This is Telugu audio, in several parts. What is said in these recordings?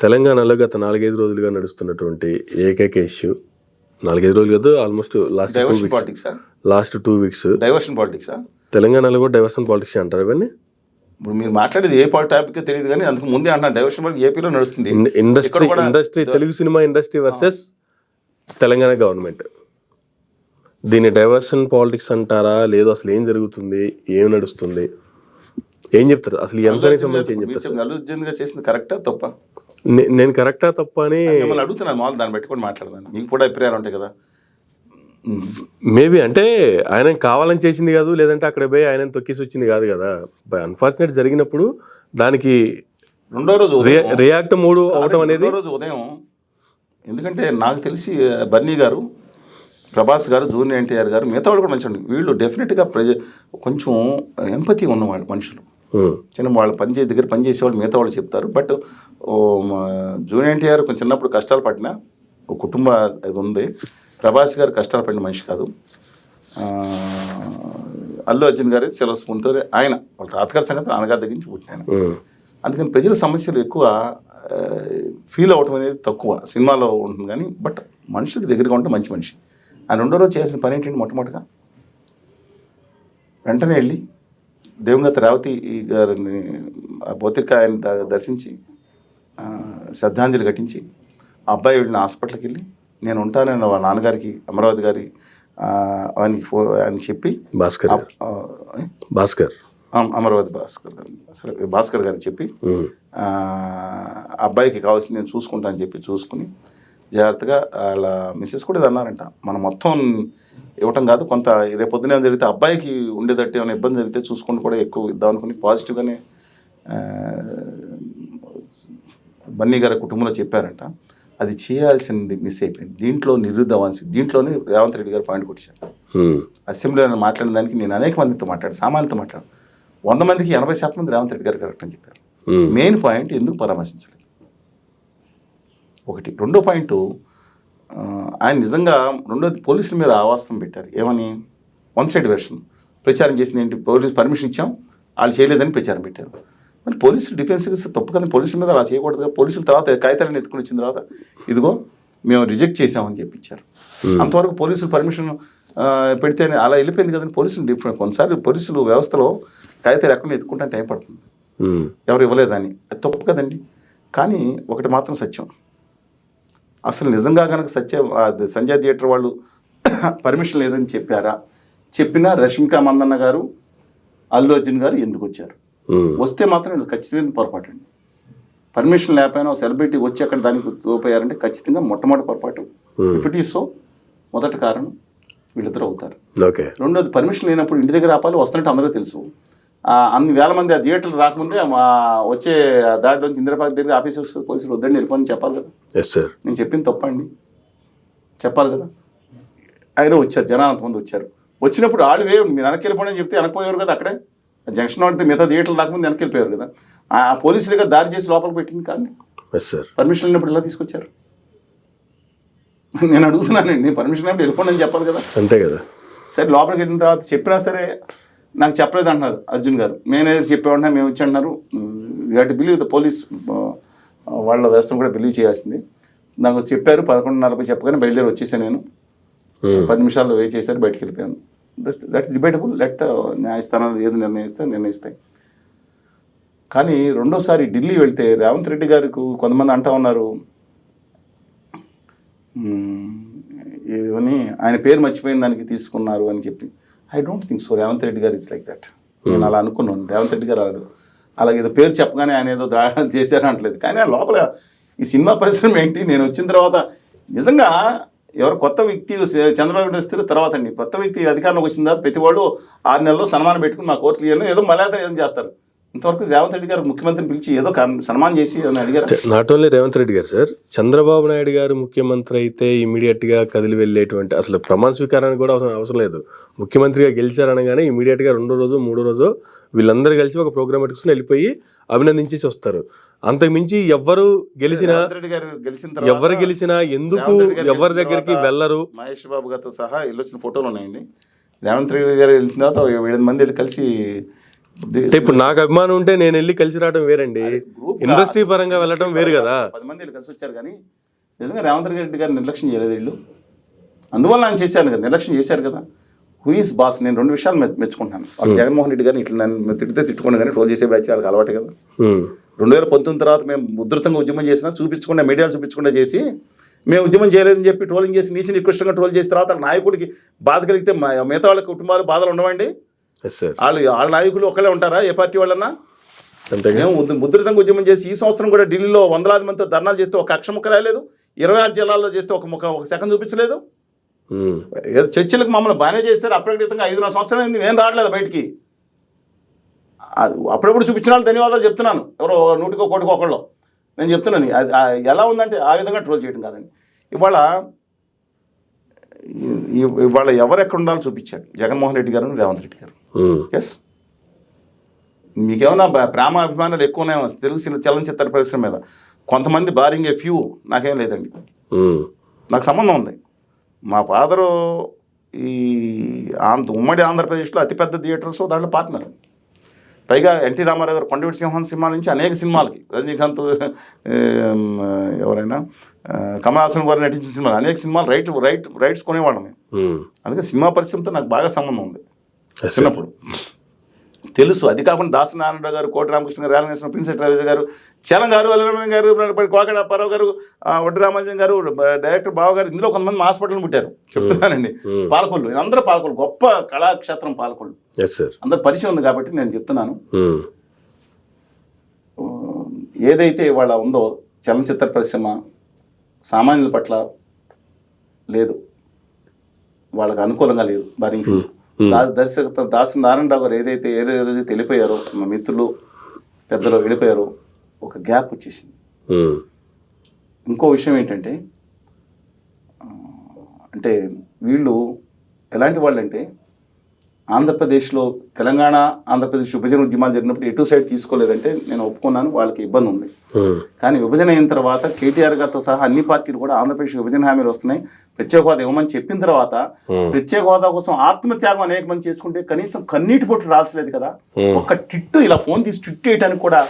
తెలంగాణలో గత 4-5 రోజులుగా నడుస్తున్నటువంటి ఏకైక ఇష్యూ, 4-5 రోజులు కాదు, ఆల్మోస్ట్ లాస్ట్ 2 వీక్స్ డైవర్షన్ పాలిటిక్సా? తెలంగాణలో కూడా డైవర్షన్ పాలిటిక్స్ అంటారు ఇవన్నీ. ఇప్పుడు మీరు మాట్లాడేది ఏ టాపిక్ తెలియదు కానీ అందుకు ముందే అంటున్నా డైవర్షన్ పాలిటిక్స్ ఏపీలో నడుస్తుంది. Industry Telugu cinema industry versus Telangana government. దీన్ని డైవర్షన్ పాలిటిక్స్ అంటారా, లేదు అసలు ఏం జరుగుతుంది, ఏం నడుస్తుంది, ఏం చెప్తారు అసలు ఈ అంశానికి సంబంధించి ఏం చెప్తారు? అల్లుజన్గా చేసింది కరెక్టా తప్ప? నేను కరెక్టా తప్ప అని మిమ్మల్ని అడుగుతున్నాను. మామూలు దాన్ని పెట్టుకొని మాట్లాడదాను, మీకు కూడా అభిప్రాయాలు ఉంటాయి కదా. మేబీ అంటే ఆయన కావాలని చేసింది కాదు, లేదంటే అక్కడ పోయి ఆయన తొక్కేసి వచ్చింది కాదు కదా. అన్ఫార్చునేట్ జరిగినప్పుడు దానికి రెండో రోజు రియాక్ట్ మూడు అవటం అనేది రోజు ఉదయం. ఎందుకంటే నాకు తెలిసి బన్నీ గారు, ప్రభాస్ గారు, జూనియర్ ఎన్టీఆర్ గారు, మిగతా వాళ్ళు కూడా మంచి వీళ్ళు డెఫినెట్గా కొంచెం ఎంపతి ఉన్నవాళ్ళు మనుషులు. చిన్న వాళ్ళ దగ్గర పనిచేసేవాళ్ళు మిగతా వాళ్ళు చెప్తారు. బట్ జూనియర్ ఎన్టీఆర్ కొంచెం చిన్నప్పుడు కష్టాలు పడిన ఒక కుటుంబ ఇది ఉంది. ప్రభాస్ గారు కష్టాలు పడిన మనిషి కాదు. అల్లు అర్జున్ గారి సెలవు స్పూన్తో ఆయన వాళ్ళ తాతగారి సంగతి నాన్నగారి దగ్గర నుంచి పుట్టిన ఆయన. అందుకని ప్రజల సమస్యలు ఎక్కువ ఫీల్ అవ్వటం అనేది తక్కువ సినిమాలో ఉంటుంది కానీ, బట్ మనుషులకి దగ్గరగా ఉంటే మంచి మనిషి. ఆయన రెండో రోజు చేసిన పని ఏంటంటే మొట్టమొదటిగా వెంటనే వెళ్ళి దివంగత రేవతి గారిని భౌతిక ఆయన దర్శించి శ్రద్ధాంజలి ఘటించి ఆ అబ్బాయి వెళ్ళిన హాస్పిటల్కి వెళ్ళి నేను ఉంటానని వాళ్ళ నాన్నగారికి అమరావతి గారి ఆయనకి చెప్పి అమరావతి భాస్కర్ గారికి చెప్పి అబ్బాయికి కావాల్సింది నేను చూసుకుంటా అని చెప్పి చూసుకుని జాగ్రత్తగా వాళ్ళ మిస్సెస్ కూడా ఇది అన్నారంట, మనం మొత్తం ఇవ్వటం కాదు, కొంత రేపొద్దున ఏమైనా జరిగితే అబ్బాయికి ఉండేటట్టు ఏమైనా ఇబ్బంది జరిగితే చూసుకుంటూ కూడా ఎక్కువ ఇద్దాం అనుకుని పాజిటివ్గానే బన్నీ గారి కుటుంబంలో చెప్పారంట. అది చేయాల్సింది మిస్ అయిపోయింది. దీంట్లో దీంట్లోనే రేవంత్ రెడ్డి గారు పాయింట్ కొట్టారు. అసెంబ్లీలో మాట్లాడిన దానికి నేను అనేక మందితో సామాన్యులతో 100 మందికి 80% మంది రేవంత్ రెడ్డి గారు కరెక్ట్ అని చెప్పారు. మెయిన్ పాయింట్ ఎందుకు పరామర్శించలేదు ఒకటి. రెండో పాయింట్ ఆయన నిజంగా రెండోది పోలీసుల మీద ఆవాస్తం పెట్టారు. ఏమని? 1 సైడ్ వెర్షన్ ప్రచారం చేసింది ఏంటి? పోలీసు పర్మిషన్ ఇచ్చాం, వాళ్ళు చేయలేదని ప్రచారం పెట్టారు. మరి పోలీసులు డిఫెన్స్ తప్పు కదా, పోలీసుల మీద అలా చేయకూడదు కదా. పోలీసుల తర్వాత కాగితాలను ఎత్తుకుని వచ్చిన తర్వాత ఇదిగో మేము రిజెక్ట్ చేసామని చెప్పించారు. అంతవరకు పోలీసులు పర్మిషన్ పెడితే అలా వెళ్ళిపోయింది కదండి. పోలీసులు డిఫరెంట్ కొన్నిసార్లు పోలీసులు వ్యవస్థలో కాగితాలు ఎక్కడ ఎత్తుకుంటే టైం పడుతుంది, ఎవరు ఇవ్వలేదని. అది తప్పు కదండి. కానీ ఒకటి మాత్రం సత్యం, అసలు నిజంగా కనుక సంజయ్ థియేటర్ వాళ్ళు పర్మిషన్ లేదని చెప్పారా? చెప్పినా రష్మిక మందన్న గారు, అల్లు అర్జున్ గారు ఎందుకు వచ్చారు? వస్తే మాత్రం ఖచ్చితంగా పొరపాటు అండి. పర్మిషన్ లేకపోయినా సెలబ్రిటీ వచ్చి అక్కడ దానికి తోపోయారంటే ఖచ్చితంగా మొట్టమొదటి పొరపాటు. ఇఫ్ ఇట్ ఈస్ సో, మొదటి కారణం వీళ్ళిద్దరు అవుతారు. రెండోది పర్మిషన్ లేనప్పుడు ఇంటి దగ్గర ఆపాలి, వస్తున్నట్టు అందరూ తెలుసు. అన్ని వేల మంది ఆ థియేటర్లు రాకముందే వచ్చే దాంట్లోంచి ఇందిరాబాద్ దగ్గర ఆఫీసర్స్ పోలీసులు వద్దండి వెళ్ళిపోని చెప్పాలి కదా. నేను చెప్పింది తప్పండి, చెప్పాలి కదా. ఆయన వచ్చారు, జనాలు అంతమంది వచ్చారు. వచ్చినప్పుడు ఆడు మీరు వెనక్కి వెళ్ళిపోండి అని చెప్తే వెనక్కిపోయారు కదా. అక్కడే జంక్షన్ వాడితే మిగతా థియేటర్లు రాకముందు వెనక్కి వెళ్ళిపోయారు కదా. ఆ పోలీసులుగా దారి చేసి లోపలికి పెట్టింది కానీ పర్మిషన్ లేనప్పుడు ఇలా తీసుకొచ్చారు. నేను అడుగుతున్నానండి, పర్మిషన్ లేనప్పుడు వెళ్ళిపోండి అని చెప్పాలి కదా. అంతే కదా. సరే లోపలికి వెళ్ళిన తర్వాత చెప్పినా సరే నాకు చెప్పలేదు అంటున్నారు అర్జున్ గారు. మేనేజర్ చెప్పేవాడినా మేము వచ్చి అంటున్నారు. You have to believe the police, వాళ్ళ వ్యవస్థను కూడా బిలీవ్ చేయాల్సింది. నాకు చెప్పారు 11:40 చెప్పగానే బయలుదేరి వచ్చేసాను. నేను 10 నిమిషాల్లో వెయిట్ చేశారు, బయటకు వెళ్ళిపోయాను. That's debatable. లెట్ న్యాయస్థానాలు ఏది నిర్ణయిస్తాయి. కానీ రెండోసారి ఢిల్లీ వెళ్తే రేవంత్ రెడ్డి గారికి కొంతమంది అంటా ఉన్నారు, ఏమని ఆయన పేరు మర్చిపోయిన దానికి తీసుకున్నారు అని చెప్పి. I don't think so. Revanth Reddy గారు ఇట్స్ లైక్ దట్. నేను అలా అనుకున్నాను. రేవంత్ రెడ్డి గారు అలాగే ఏదో పేరు చెప్పగానే ఆయన ఏదో చేశారు అంటలేదు. కానీ లోపల ఈ సినిమా పరిశ్రమ ఏంటి, నేను వచ్చిన తర్వాత నిజంగా ఎవరు కొత్త వ్యక్తి చంద్రబాబు వస్తే తర్వాత అండి కొత్త వ్యక్తి అధికారంలోకి వచ్చిన తర్వాత ప్రతి వాడు 6 నెలల్లో సన్మానం పెట్టుకుని మా కోర్టులు ఏదో మర్యాద ఏదో చేస్తారు. ఇంతవరకు రేవంత్ రెడ్డి గారు ముఖ్యమంత్రిని పిలిచి ఏదో సన్మానం చేసి అడిగారు. నాట్ ఓన్లీ రేవంత్ రెడ్డి గారు సార్, చంద్రబాబు నాయుడు గారు ముఖ్యమంత్రి అయితే ఇమీడియట్ గా కదిలి వెళ్ళేటువంటి అసలు ప్రమాణ స్వీకారానికి కూడా అవసరం లేదు. ముఖ్యమంత్రిగా గెలిచారనగానే ఇమీడియట్ గా 2వ రోజు 3వ రోజు వీళ్ళందరూ కలిసి ఒక ప్రోగ్రామ్ పెట్టుకుని వెళ్ళిపోయి అభినందించేసి వస్తారు. అంతకుమించి ఎవరు గెలిచినా ఎందుకు ఎవరి దగ్గరికి వెళ్ళరు. మహేష్ బాబు గారితో సహా వెళ్ళొచ్చిన ఫోటోలు ఉన్నాయండి. రేవంత్ రెడ్డి గారు వెళ్ళిన తర్వాత 7 మంది వెళ్ళి కలిసి అంటే ఇప్పుడు నాకు అభిమానం ఉంటే నేను వెళ్ళి కలిసి రావడం వేరండి, ఇండస్ట్రీ పరంగా వెళ్ళడం వేరు కదా. 10 మంది వీళ్ళు కలిసి వచ్చారు కానీ నిజంగా రేవంత్ రెడ్డి గారు నిర్లక్ష్యం చేయలేదు వీళ్ళు. అందువల్ల ఆయన చేశాను కదా, నిర్లక్ష్యం చేశారు కదా. హూయిస్ బాస్, నేను 2 విషయాలు మెచ్చుకుంటాను. వాళ్ళు జగన్మోహన్ రెడ్డి గారిని ఇట్లా నన్ను తిడితే తిట్టుకోండి కానీ ట్రోల్ చేసే బ్యాచ్ వాళ్ళకి అలవాటు కదా. 2019 తర్వాత మేము ఉధృతంగా ఉద్యమం చేసినా చూపించకుండా, మీడియాలు చూపించకుండా చేసి మేము ఉద్యమం చేయలేదని చెప్పి ట్రోలింగ్ చేసి నీచి నికృష్టంగా ట్రోల్ చేసిన తర్వాత నాయకుడికి బాధ కలిగితే మిగతా వాళ్ళ కుటుంబాలు బాధలు ఉండవండి. వాళ్ళ నాయకులు ఒకళ్ళే ఉంటారా ఏ పార్టీ వాళ్ళన్నా? మేము ముద్రితంగా ఉద్యమం చేసి ఈ సంవత్సరం కూడా ఢిల్లీలో వందలాది మందితో ధర్నాలు చేస్తే ఒక అక్ష ముక్క రాయలేదు, 26 జిల్లాల్లో చేస్తే ఒక సెకండ్ చూపించలేదు. ఏదో చర్చలకు మమ్మల్ని బాగానే చేస్తారు. అప్రకటితంగా 5 సంవత్సరాలు అయింది, నేను రావట్లేదు బయటికి. అప్పుడప్పుడు చూపించిన వాళ్ళు ధన్యవాదాలు చెప్తున్నాను. ఎవరో 100కో 1 ఒకళ్ళు నేను చెప్తున్నాను. ఎలా ఉందంటే ఆ విధంగా ట్రోల్ చేయడం కాదండి. ఇవాళ ఎవరు ఎక్కడ ఉండాలో చూపించాడు జగన్మోహన్ రెడ్డి గారు, రేవంత్ రెడ్డి గారు. ఎస్, మీకేమైనా ప్రేమ అభిమానాలు ఎక్కువ ఉన్నాయో తెలుగు చలనచిత్ర పరిశ్రమ మీద, కొంతమంది బారింగ్ ఫ్యూ, నాకేం లేదండి. నాకు సంబంధం ఉంది. మా ఫాదరు ఈ ఉమ్మడి ఆంధ్రప్రదేశ్లో అతిపెద్ద థియేటర్స్ దాంట్లో పార్ట్నర్. పైగా ఎన్టీ రామారావు గారు కొండవీటి సింహం సినిమా నుంచి అనేక సినిమాలకి, రజనీకాంత్ ఎవరైనా కమల్ హాసన్ గారు నటించిన సినిమాలు, అనేక సినిమాలు రైట్స్ కొనేవాళ్ళం మేము. అందుకే సినిమా పరిశ్రమతో నాకు బాగా సంబంధం ఉంది చిన్నప్పుడు, తెలుసు. అది కాకుండా దాసరి నారాయణరావు గారు, కోటి రామకృష్ణ గారు, రేలంకృష్ణ, ప్రిన్స్ రవి గారు, చలం గారు, అల్లరమణ గారు, కోకడ అప్పారావు గారు, వడ్డీ రామాజన్ గారు, డైరెక్టర్ బావ గారు, ఇందులో కొంతమంది హాస్పిటల్ పుట్టారు చెప్తున్నానండి. పాలకొల్లు, అందరూ పాలకొల్లు, గొప్ప కళాక్షేత్రం పాలకొల్లు, అందరు పరిచయం ఉంది కాబట్టి నేను చెప్తున్నాను. ఏదైతే ఇవాళ ఉందో చలనచిత్ర పరిశ్రమ సామాన్యుల పట్ల లేదు, వాళ్ళకి అనుకూలంగా లేదు. మరి దర్శకత్వ దాసరి నారాయణరావు గారు ఏదైతే రోజు వెళ్ళిపోయారో, మా మిత్రులు పెద్దలు వెళ్ళిపోయారో, ఒక గ్యాప్ వచ్చేసింది. ఇంకో విషయం ఏంటంటే, అంటే వీళ్ళు ఎలాంటి వాళ్ళు అంటే, ఆంధ్రప్రదేశ్లో తెలంగాణ ఆంధ్రప్రదేశ్ విభజన ఉద్యమాలు జరిగినప్పుడు ఎటు సైడ్ తీసుకోలేదంటే నేను ఒప్పుకున్నాను, వాళ్ళకి ఇబ్బంది ఉంది. కానీ విభజన అయిన తర్వాత కేటీఆర్ గారితో సహా అన్ని పార్టీలు కూడా ఆంధ్రప్రదేశ్ విభజన హామీలు వస్తున్నాయి, ప్రత్యేక హోదా ఇవ్వమని చెప్పిన తర్వాత ప్రత్యేక హోదా కోసం ఆత్మత్యాగం అనేక మంది చేసుకుంటే కనీసం కన్నీటి పొట్టు రాల్చలేదు కదా. ఒక టిట్టు ఇలా ఫోన్ తీసి టిట్టు వేయడానికి కూడా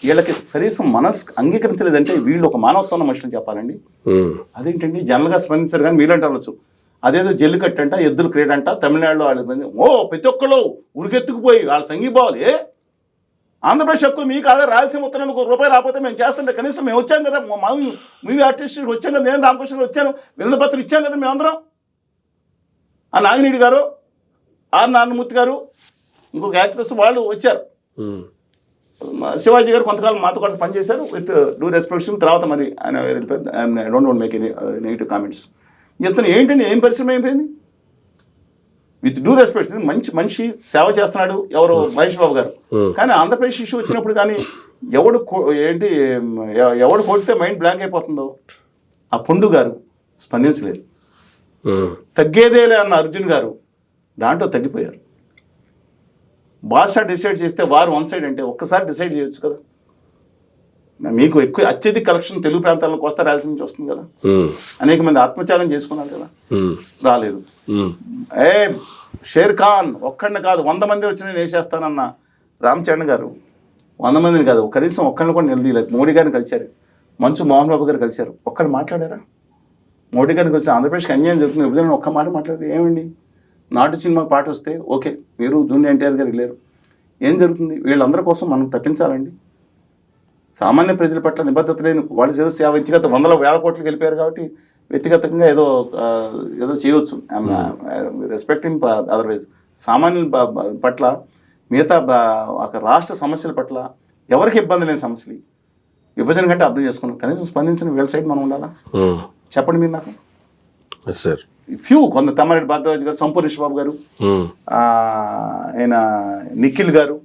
వీళ్ళకి సరీసం అంగీకరించలేదంటే వీళ్ళు ఒక మానవత్వం ఉన్న మనుషులు చెప్పాలండి. అదేంటండి జనరల్గా స్పందించారు కానీ వీళ్ళంటే అనొచ్చు. అదేదో జల్లికట్టు అంట, ఎద్దుల క్రీడ అంట, తమిళనాడులో వాళ్ళు ప్రతి ఒక్కళ్ళు ఉరికెత్తుకుపోయి వాళ్ళ సంఘీభావాలు. ఆంధ్రప్రదేశ్ హక్కులు మీకు అదే రాయలసీమ ఉత్తరానికి ₹1 రాకపోతే మేము చేస్తుంటే కనీసం మేము వచ్చాం కదా, మూవీ ఆర్టిస్ట్ వచ్చాం కదా, నేను రామకృష్ణ వచ్చాను, వినోదపత్రం ఇచ్చాం కదా మేమందరం. ఆ నాగినేడి గారు, ఆర్ నారాయణమూర్తి గారు, ఇంకొక యాక్ట్రెస్ వాళ్ళు వచ్చారు. శివాజీ గారు కొంతకాలం మాతో కూడా పనిచేశారు విత్ డ్యూ రెస్పెక్షన్. తర్వాత మరి ఆయన I don't want make any negative comments. చెప్తాను ఏంటండి, ఏం పరిశ్రమ అయిపోయింది? విత్ డ్యూ రెస్పెక్ట్, మంచి మనిషి, సేవ చేస్తున్నాడు ఎవరు, మహేష్ బాబు గారు. కానీ ఆంధ్రప్రదేశ్ ఇష్యూ వచ్చినప్పుడు కానీ ఎవడు కొడితే మైండ్ బ్లాంక్ అయిపోతుందో ఆ పొండు గారు స్పందించలేదు. తగ్గేదేలే అన్న అర్జున్ గారు దాంట్లో తగ్గిపోయారు. బాద్షా డిసైడ్ చేస్తే వారు 1 సైడ్ అంటే ఒక్కసారి డిసైడ్ చేయొచ్చు కదా. మీకు ఎక్కువ అత్యధిక కలెక్షన్ తెలుగు ప్రాంతాల్లో కోస్తా రాయలసీమ నుంచి వస్తుంది కదా. అనేక మంది ఆత్మత్యాగం చేసుకున్నారు కదా, రాలేదు. షేర్ ఖాన్ ఒక్కడిని కాదు 100 మంది వచ్చి నేను వేసేస్తానన్న రామ్ చరణ్ గారు 100 మందిని కాదు, కనీసం ఒక్కడిని కూడా నిలదీయలేదు. మోడీ గారిని కలిశారు, మంచు మోహన్ బాబు గారు కలిశారు, ఒక్కడు మాట్లాడారా? మోడీ గారికి వచ్చి ఆంధ్రప్రదేశ్కి అన్యాయం జరుగుతుంది, విభజన ఒక్క మాట మాట్లాడారు. ఏమండి, నాటు సినిమాకి పాట వస్తే ఓకే, మీరు జూనియర్ ఎన్టీఆర్ గారు లేరు, ఏం జరుగుతుంది? వీళ్ళందరి కోసం మనం తప్పించాలండి. సామాన్య ప్రజల పట్ల నిబద్ధత లేని వాళ్ళు ఏదో వ్యక్తిగత 100,000 కోట్లకి వెళ్ళిపోయారు కాబట్టి వ్యక్తిగతంగా ఏదో చేయవచ్చు, రెస్పెక్టింగ్ అదర్వైజ్. సామాన్యుల పట్ల, మిగతా ఒక రాష్ట్ర సమస్యల పట్ల ఎవరికి ఇబ్బంది లేని సమస్యలు విభజన కంటే అర్థం చేసుకున్నాం. కనీసం స్పందించిన వీళ్ళ సైడ్ మనం ఉండాలా? చెప్పండి మీరు నాకు. ఫ్యూ కొంత తమ్మారెడ్డి భారద్వాజ్ గారు, సంపూర్ణేష్ బాబు గారు, ఆయన నిఖిల్ గారు,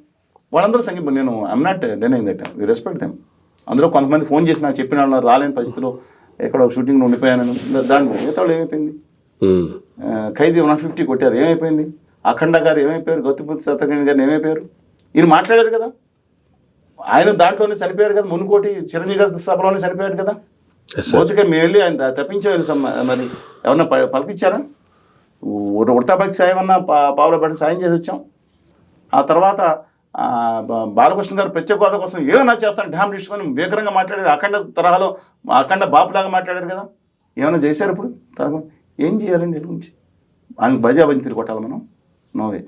వాళ్ళందరూ సంగీతం. నేను I'm not denying that, we respect them. అందులో కొంతమంది ఫోన్ చేసి నాకు చెప్పిన వాళ్ళు రాలేని పరిస్థితిలో ఎక్కడో షూటింగ్లో ఉండిపోయాను. దాని మిగతా వాళ్ళు ఏమైపోయింది? ఖైదీ 150 కొట్టారు, ఏమైపోయింది? అఖండ గారు ఏమైపోయారు? గౌతమిపుత్ర సత్యనారాయణ గారిని ఏమైపోయారు? ఈయన మాట్లాడారు కదా, ఆయన దాంట్లోనే చనిపోయారు కదా, మునుకోటి చిరంజీవి గారి సభలోనే చనిపోయారు కదా. భౌతిక మేము వెళ్ళి ఆయన తప్పించే మరి ఎవరన్నా పలికిచ్చారా? ఉడతాబాకి సాయం అన్న పావుల పట్టి సాయం చేసి వచ్చాం. ఆ తర్వాత బాలకృష్ణ గారు ప్రత్యేక హోదా కోసం ఏమైనా చేస్తాను డ్యామ్ తీసుకొని భీకరంగా మాట్లాడారు, అఖండ తరహాలో అఖండ బాపులాగా మాట్లాడారు కదా, ఏమైనా చేశారు ఇప్పుడు తరహా? ఏం చేయాలండి వీళ్ళ గురించి? ఆయన బజాబంతి తిరిగి కొట్టాలి మనం? No way,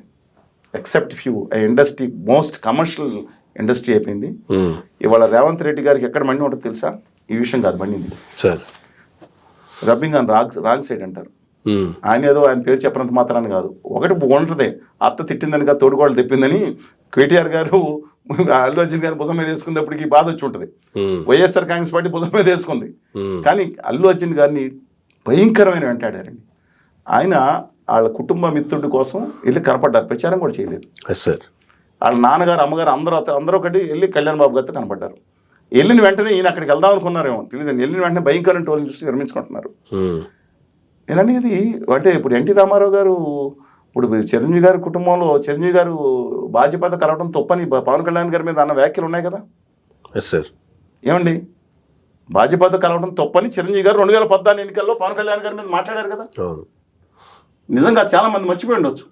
except few. Industry most commercial industry అయిపోయింది ఇవాళ. రేవంత్ రెడ్డి గారికి ఎక్కడ మండి ఉంటుందో తెలుసా? ఈ విషయం కాదు మండింది sir, rubbing on wrong side అంటారు. ఆయన ఏదో ఆయన పేరు చెప్పినంత మాత్రాన్ని కాదు, ఒకటి ఉంటుంది, అత్త తిట్టిందని కాదు తోడుకోళ్ళు తిప్పిందని కేటీఆర్ గారు అల్లు అర్జున్ గారి భుజం మీద వేసుకున్నప్పటికీ బాధ వచ్చి ఉంటుంది. వైఎస్ఆర్ కాంగ్రెస్ పార్టీ భుజం మీద వేసుకుంది, కానీ అల్లు అర్జున్ గారిని భయంకరమైన వెంటాడారండి. ఆయన వాళ్ళ కుటుంబ మిత్రుడి కోసం వెళ్ళి కనపడ్డారు, ప్రచారం కూడా చేయలేదు. వాళ్ళ నాన్నగారు అమ్మగారు అందరూ ఒకటి వెళ్ళి కళ్యాణ్ బాబు గారితో కనపడ్డారు. వెళ్ళిన వెంటనే ఈయన అక్కడికి వెళ్దాం అనుకున్నారేమో తెలియదు, వెళ్ళిన వెంటనే భయంకరమైన టోల్ని చూసి విరమించుకుంటున్నారు. నేనండి ఇది అంటే ఇప్పుడు ఎన్టీ రామారావు గారు, ఇప్పుడు చిరంజీవి గారి కుటుంబంలో చిరంజీవి గారు భాజపాతో కలవడం తప్పని పవన్ కళ్యాణ్ గారి మీద అన్న వ్యాఖ్యలు ఉన్నాయి కదా. ఏమండి, భాజపాతో కలవడం తప్పని చిరంజీవి గారు 2014 ఎన్నికల్లో పవన్ కళ్యాణ్ గారి మీద మాట్లాడారు కదా. నిజంగా చాలా మంది మర్చిపోయి ఉండొచ్చు.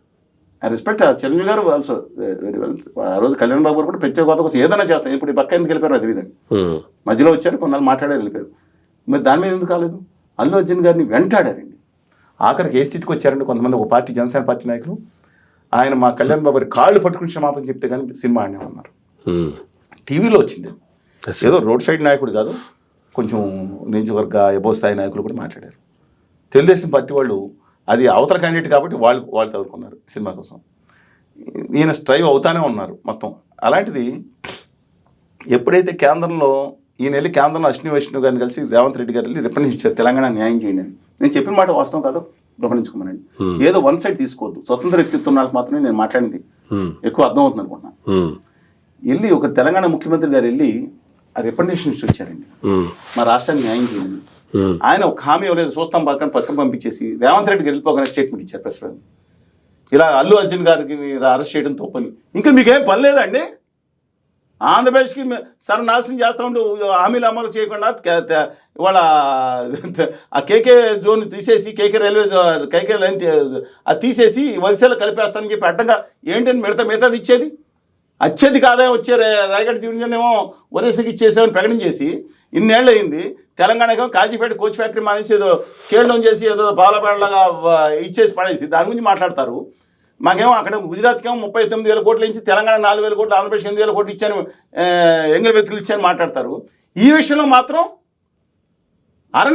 ఐ రెస్పెక్ట్ చిరంజీవి గారు ఆల్సో వెరీ వెల్. ఆ రోజు కళ్యాణ్ బాబు గారు కూడా ప్రత్యేక హోదా కోసం ఏదైనా చేస్తాను, ఇప్పుడు ఈ పక్క ఎందుకు వెళ్ళిపోయారు అది విధంగా మధ్యలో వచ్చారు, కొన్నాళ్ళు మాట్లాడారు వెళ్ళిపోయారు. మరి దాని మీద ఎందుకు కాలేదు? అల్లు అర్జున్ గారిని వెంటాడారండి. ఆఖరికి ఏ స్థితికి వచ్చారంటే కొంతమంది ఒక పార్టీ జనసేన పార్టీ నాయకులు ఆయన మా కళ్యాణ్ బాబు గారి కాళ్ళు పట్టుకుని క్షమాపణ చెప్తే కానీ సినిమా ఆడినామన్నారు. టీవీలో వచ్చింది. ఏదో రోడ్ సైడ్ నాయకుడు కాదు, కొంచెం నియోజకవర్గ ఎబో స్థాయి నాయకులు కూడా మాట్లాడారు. తెలుగుదేశం పార్టీ వాళ్ళు అది అవతల క్యాండిడేట్ కాబట్టి వాళ్ళు తగులుకున్నారు సినిమా కోసం. ఈయన స్ట్రైవ్ అవుతానే ఉన్నారు మొత్తం. అలాంటిది ఎప్పుడైతే కేంద్రంలో ఈయన వెళ్ళి కేంద్రంలో అశ్విని వైష్ణవ్ గారిని కలిసి రేవంత్ రెడ్డి గారు వెళ్ళి రిప్రజెంట్ ఇచ్చారు, తెలంగాణ న్యాయం చేయండి అని. నేను చెప్పిన మాట వాస్తవం కాదు, గమనించుకోమనండి. ఏదో వన్ సైడ్ తీసుకోవద్దు. స్వతంత్ర వ్యక్తిత్వం వాళ్ళకి మాత్రమే నేను మాట్లాడింది ఎక్కువ అర్థం అవుతుంది అనుకుంటున్నాను. వెళ్ళి ఒక తెలంగాణ ముఖ్యమంత్రి గారు వెళ్ళి ఆ రిప్రజెంటేషన్ ఇచ్చి వచ్చారండి, మా రాష్ట్రానికి న్యాయం చేయండి. ఆయన ఒక హామీ ఇవ్వలేదు, చూస్తాం పక్కన పంపించేసి రేవంత్ రెడ్డికి వెళ్ళిపోగానే స్టేట్మెంట్ ఇచ్చారు ప్రెస్ లో. ఇలా అల్లు అర్జున్ గారికి అరెస్ట్ చేయడం తప్పని. ఇంకా మీకేం పని లేదండి? ఆంధ్రప్రదేశ్కి సర్వనాశనం చేస్తూ ఉంటూ హామీలు అమలు చేయకుండా ఇవాళ ఆ కేకే జోన్ తీసేసి కేకే లైన్ అది తీసేసి వరిసెలు కలిపేస్తానని చెప్పి అడ్డంగా ఏంటని మిగతాది ఇచ్చేది అత్యధిక ఆదాయం వచ్చే రాయగఢ డివిజన్ ఏమో ఒరేసీకి ఇచ్చేసామని ప్రకటించేసి ఇన్నేళ్ళు అయింది. తెలంగాణకేమో కాజీపేట కోచ్ ఫ్యాక్టరీ మానేసి ఏదో స్కేల్ డౌన్ చేసి ఏదో బాలపేటలాగా ఇచ్చేసి పడేసి దాని గురించి మాట్లాడతారు. మాకేమో అక్కడ గుజరాత్కేమో 39,000 కోట్లు ఇచ్చి తెలంగాణ 4,000 కోట్లు, ఆంధ్రప్రదేశ్ 8,000 కోట్లు ఇచ్చాను, ఎంగిల్ వ్యక్తులు ఇచ్చాను మాట్లాడతారు. ఈ విషయంలో మాత్రం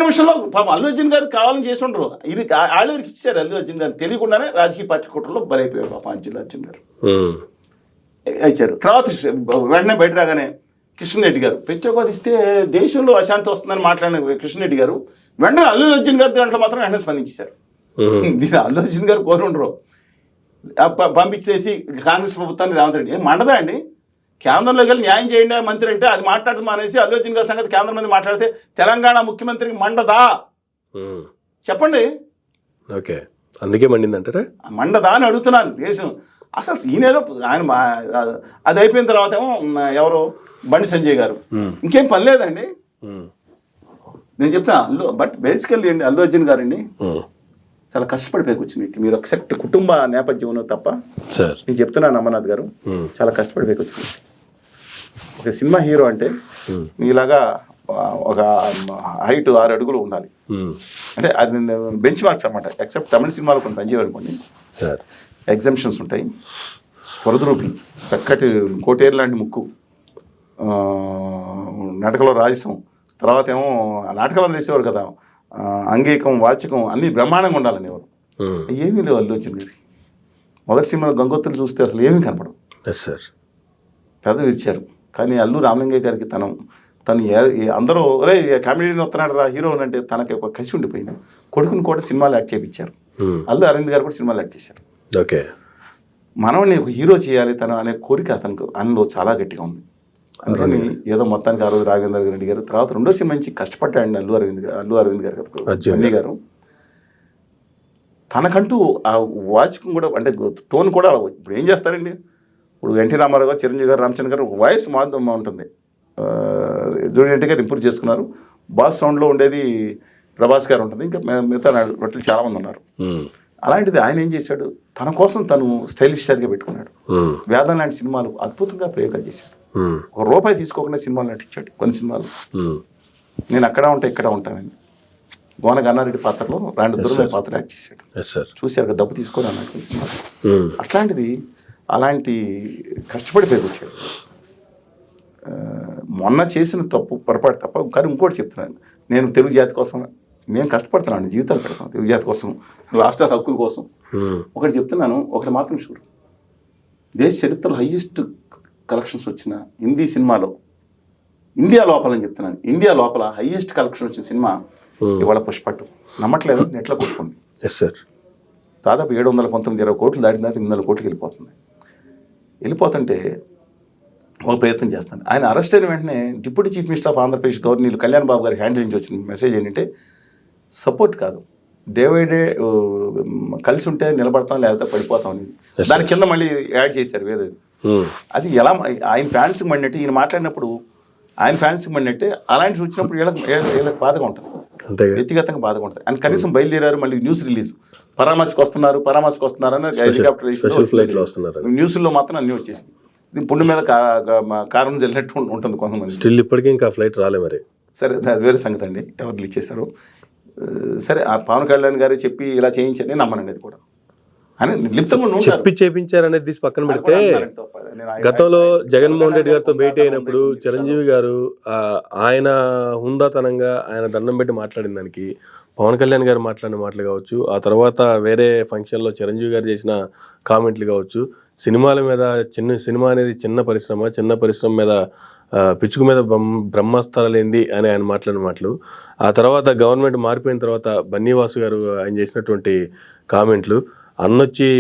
నిమిషంలో పాపం అల్లు అర్జున్ గారు కావాలని చేసి ఉండరు. ఇది ఆళ్ళకి ఇచ్చారు. అల్లు అర్జున్ గారు తెలియకుండానే రాజకీయ పార్టీ కుట్రలో బలైపోయారు పాపం అర్జున్ గారు ఇచ్చారు. తర్వాత వెంటనే బయట రాగానే కిషన్ రెడ్డి గారు ప్రత్యేక హోదా ఇస్తే దేశంలో అశాంతి వస్తుందని మాట్లాడిన కిషన్ రెడ్డి గారు వెంటనే అల్లు అర్జున్ గారి దాంట్లో మాత్రం వెంటనే స్పందించారు. దీని అల్లు అర్జున్ గారు కోరుండరు పంపించేసి కాంగ్రెస్ ప్రభుత్వాన్ని రేవంత్ రెడ్డి మండదా అండి? కేంద్రంలోకి వెళ్ళి న్యాయం చేయండి మంత్రి అంటే అది మాట్లాడదు మానేసి అల్లు అర్జున్ గారి సంగతి కేంద్రం మంది మాట్లాడితే తెలంగాణ ముఖ్యమంత్రికి మండదా చెప్పండి? ఓకే, అందుకే మండిందంటారా? మండదా అని అడుగుతున్నాను. దేశం అసలు ఈయనేదో ఆయన అది అయిపోయిన తర్వాత ఏమో ఎవరు బండి సంజయ్ గారు ఇంకేం పని లేదండి. నేను చెప్తాను బట్ బేసికల్లీ అండి అల్లు అర్జున్ గారు అండి చాలా కష్టపడిపోయి వచ్చిన వ్యక్తి. మీరు ఎక్సెప్ట్ కుటుంబ నేపథ్యంలో తప్ప నేను చెప్తున్నాను అమర్నాథ్ గారు చాలా కష్టపడిపోయి వచ్చిన వ్యక్తి. ఒక సినిమా హీరో అంటే మీలాగా ఒక హైట్ 6 అడుగులు ఉండాలి. అంటే అది బెంచ్ మార్క్స్ అనమాట. ఎక్సెప్ట్ తమిళ సినిమాలో కొన్ని పనిచేయాలనుకోండి ఎగ్జామ్షన్స్ ఉంటాయి. వరదరూపి చక్కటి కోటేరు లాంటి ముక్కు, నాటకంలో రాజసం, తర్వాత ఏమో నాటకాలు వేసేవారు కదా అంగీకం వాచకం అన్నీ బ్రహ్మాండంగా ఉండాలని ఎవరు ఏమీ లేవు అల్లు అర్జున్ గారికి. మొదటి సినిమాలో గంగోత్రులు చూస్తే అసలు ఏమీ కనపడవు, పెద్ద విరిచారు. కానీ అల్లు రామలింగయ్య గారికి తను అందరూ ఒరే కామెడీని వస్తున్నాడు రా హీరో అంటే తనకి ఒక కసి ఉండిపోయింది. కొడుకుని కూడా సినిమాలు యాక్ట్ చేయించారు. అల్లు అరవింద్ గారు కూడా సినిమాలు యాక్ట్ చేశారు. ఓకే, మనల్ని ఒక హీరో చేయాలి తను అనే కోరిక అతనికి అందులో చాలా గట్టిగా ఉంది. అందుకని ఏదో మొత్తానికి ఆ రోజు రాఘవేంద్ర రెడ్డి గారు తర్వాత రెండో సినిమా మంచి కష్టపడ్డాడండి అల్లు అరవింద్ గారు కదా గారు. తనకంటూ ఆ వాచకం కూడా అంటే టోన్ కూడా ఇప్పుడు ఏం చేస్తారండి, ఇప్పుడు ఎన్టీ రామారావు గారు చిరంజీవి గారు రామచంద్ర గారు వాయిస్ మాధ్యమం ఉంటుంది. జూనియర్ గారు ఇంప్రూవ్ చేసుకున్నారు. బాస్ సౌండ్లో ఉండేది ప్రభాస్ గారు ఉంటుంది. ఇంకా మిగతా రొట్టెలు చాలామంది ఉన్నారు. అలాంటిది ఆయన ఏం చేశాడు, తన కోసం తను స్టైలిష్ స్టార్గా పెట్టుకున్నాడు. వేదం లాంటి సినిమాలు అద్భుతంగా ప్రయోగాలు చేశాడు. ₹1 తీసుకోకుండా సినిమాలు నటించాడు. కొన్ని సినిమాలు నేను అక్కడ ఉంటా ఇక్కడ ఉంటానని గోన గన్నారెడ్డి పాత్రలో రాండి దూరమైన పాత్ర యాక్ట్ చేశాడు. చూశారు కదా, డబ్బు తీసుకొని అన్నాడు కొన్ని సినిమాలు. అట్లాంటిది అలాంటి కష్టపడి పెరుగుచ్చాడు. మొన్న చేసిన పొరపాటు తప్ప. కానీ ఇంకోటి చెప్తున్నాను, నేను తెలుగు జాతి కోసం నేను కష్టపడుతున్నాను, జీవితాలు పెడతాను తెలుగు జాతి కోసం, రాష్ట్రాల హక్కుల కోసం. ఒకటి చెప్తున్నాను, ఒకటి మాత్రం షూర్, దేశ చరిత్రలో హయ్యెస్ట్ కలెక్షన్స్ వచ్చిన హిందీ సినిమాలో, ఇండియా లోపల అని చెప్తున్నాను, ఇండియా లోపల హయ్యెస్ట్ కలెక్షన్ వచ్చిన సినిమా ఇవాళ పుష్ప 2. నమ్మట్లేదు, నెట్లో కొట్టుకోండి. దాదాపు 719 కోట్లు దాటిన 800 కోట్లకి వెళ్ళిపోతుంటే ఒక ప్రయత్నం చేస్తాను. ఆయన అరెస్ట్ అయిన వెంటనే deputy chief minister of Andhra Pradesh governor Kalyan Babu గారి హ్యాండిల్ నుంచి వచ్చిన మెసేజ్ ఏంటంటే, సపోర్ట్ కాదు, డే బై డే కలిసి ఉంటే నిలబడతాం లేకపోతే పడిపోతాం అనేది. దాని కింద మళ్ళీ యాడ్ చేశారు వేరే. అది ఎలా ఆయన ఫ్యాన్స్కి మండినట్టు ఈయన మాట్లాడినప్పుడు ఆయన ఫ్యాన్స్కి మండినట్టే అలాంటి వచ్చినప్పుడు వీళ్ళకి బాధగా ఉంటుంది, వ్యక్తిగతంగా బాధగా ఉంటుంది. ఆయన కనీసం బయలుదేరారు, మళ్ళీ న్యూస్ రిలీజ్ పరామర్శకు వస్తున్నారు అని హెలికాప్టర్ న్యూస్లో మాత్రం అన్నీ వచ్చేసింది. పుండు మీద కారం జల్లినట్టు ఉంటుంది కొంతమంది. స్టిల్ ఇప్పటికీ ఇంకా ఫ్లైట్ రాలే మరి. సరే, అది వేరే సంగతి అండి, ఎవరు రిలీజ్ చేశారు. సరే, ఆ పవన్ కళ్యాణ్ గారు చెప్పి ఇలా చేయించండి, నమ్మనండి అది కూడా అని చెప్పి చేపించారనేది తీసి పక్కన పెడితే, గతంలో జగన్మోహన్ రెడ్డి గారితో భేటీ అయినప్పుడు చిరంజీవి గారు ఆయన హుందాతనంగా ఆయన దండం పెట్టి మాట్లాడిన దానికి పవన్ కళ్యాణ్ గారు మాట్లాడిన మాటలు కావచ్చు, ఆ తర్వాత వేరే ఫంక్షన్లో చిరంజీవి గారు చేసిన కామెంట్లు కావచ్చు, సినిమాల మీద సినిమా అనేది చిన్న పరిశ్రమ మీద పిచ్చుకు మీద బ్రహ్మాస్త్రాలేంది అని ఆయన మాట్లాడిన మాటలు, ఆ తర్వాత గవర్నమెంట్ మారిపోయిన తర్వాత బన్నీవాసు గారు ఆయన చేసినటువంటి కామెంట్లు, అన్నొచ్చి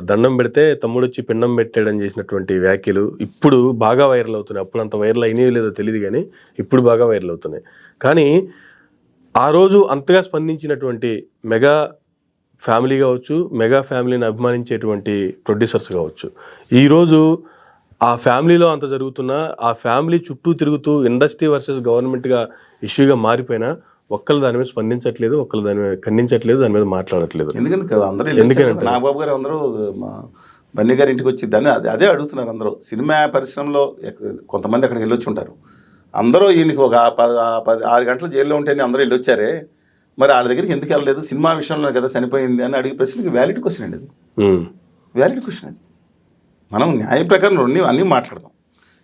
దండం పెడితే తమ్ముడు వచ్చి పిండం పెట్టాడని చేసినటువంటి వ్యాఖ్యలు ఇప్పుడు బాగా వైరల్ అవుతున్నాయి. అప్పుడు అంత వైరల్ అయినవి లేదో తెలియదు కానీ ఇప్పుడు బాగా వైరల్ అవుతున్నాయి. కానీ ఆ రోజు అంతగా స్పందించినటువంటి మెగా ఫ్యామిలీ కావచ్చు, మెగా ఫ్యామిలీని అభిమానించేటువంటి ప్రొడ్యూసర్స్ కావచ్చు, ఈరోజు ఆ ఫ్యామిలీలో అంత జరుగుతున్నా ఆ ఫ్యామిలీ చుట్టూ తిరుగుతూ ఇండస్ట్రీ వర్సెస్ గవర్నమెంట్గా ఇష్యూగా మారిపోయినా ఒక్కరు దాని మీద స్పందించట్లేదు, ఒక్కరు దాని మీద ఖండించట్లేదు, దాని మీద మాట్లాడట్లేదు. ఎందుకంటే నాగబాబు గారు అందరూ బన్నీ గారి ఇంటికి వచ్చి దాన్ని అదే అడుగుతున్నారు అందరూ. సినిమా పరిశ్రమలో కొంతమంది అక్కడికి వెళ్ళొచ్చి ఉంటారు, అందరూ ఈయనకి ఒక 6 గంటలు జైల్లో ఉంటేనే అందరూ వెళ్ళొచ్చారే, మరి వాళ్ళ దగ్గరికి ఎందుకు వెళ్ళలేదు, సినిమా విషయంలో కదా చనిపోయింది అని అడిగే ప్రశ్నకి వ్యాలిడ్ క్వశ్చన్ అండి అది. వ్యాలిడ్ క్వశ్చన్ అది. మనం న్యాయ ప్రకారం అన్నీ మాట్లాడదాం.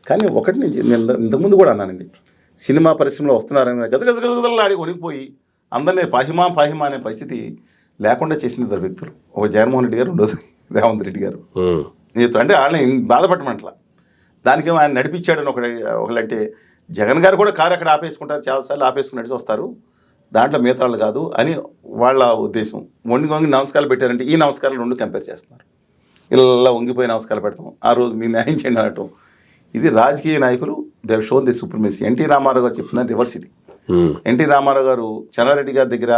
కానీ ఒకటి నేను ఇంతకుముందు కూడా అన్నానండి, సినిమా పరిశ్రమలో వస్తున్నారని గజగజగజలాడి కొనిపోయి అందరినీ పాహిమా అనే పరిస్థితి లేకుండా చేసిన 2 వ్యక్తులు, ఒక జగన్మోహన్ రెడ్డి గారు, రెండోది రేవంత్ రెడ్డి గారు. అంటే వాళ్ళని బాధపడమంటలా, దానికేమో ఆయన నడిపించాడని ఒకళ్ళంటే, జగన్ గారు కూడా కారు అక్కడ ఆపేసుకుంటారు, చాలాసార్లు ఆపేసుకుని నడిచి వస్తారు, దాంట్లో మిగతా వాళ్ళు కాదు అని వాళ్ళ ఉద్దేశం. వంగి నమస్కారాలు పెట్టారంటే ఈ నమస్కారాలు 2 కంపేర్ చేస్తున్నారు. ఇలా వంగిపోయి నమస్కారాలు పెడతాం, ఆ రోజు మీరు న్యాయం చేయండి అనటం. ఇది రాజకీయ నాయకులు they shown the supremacy. NT Rama Rao గారు చెప్పిన రివర్స్ ఇది. ఎన్టీ రామారావు గారు చెన్నారెడ్డి గారి దగ్గర,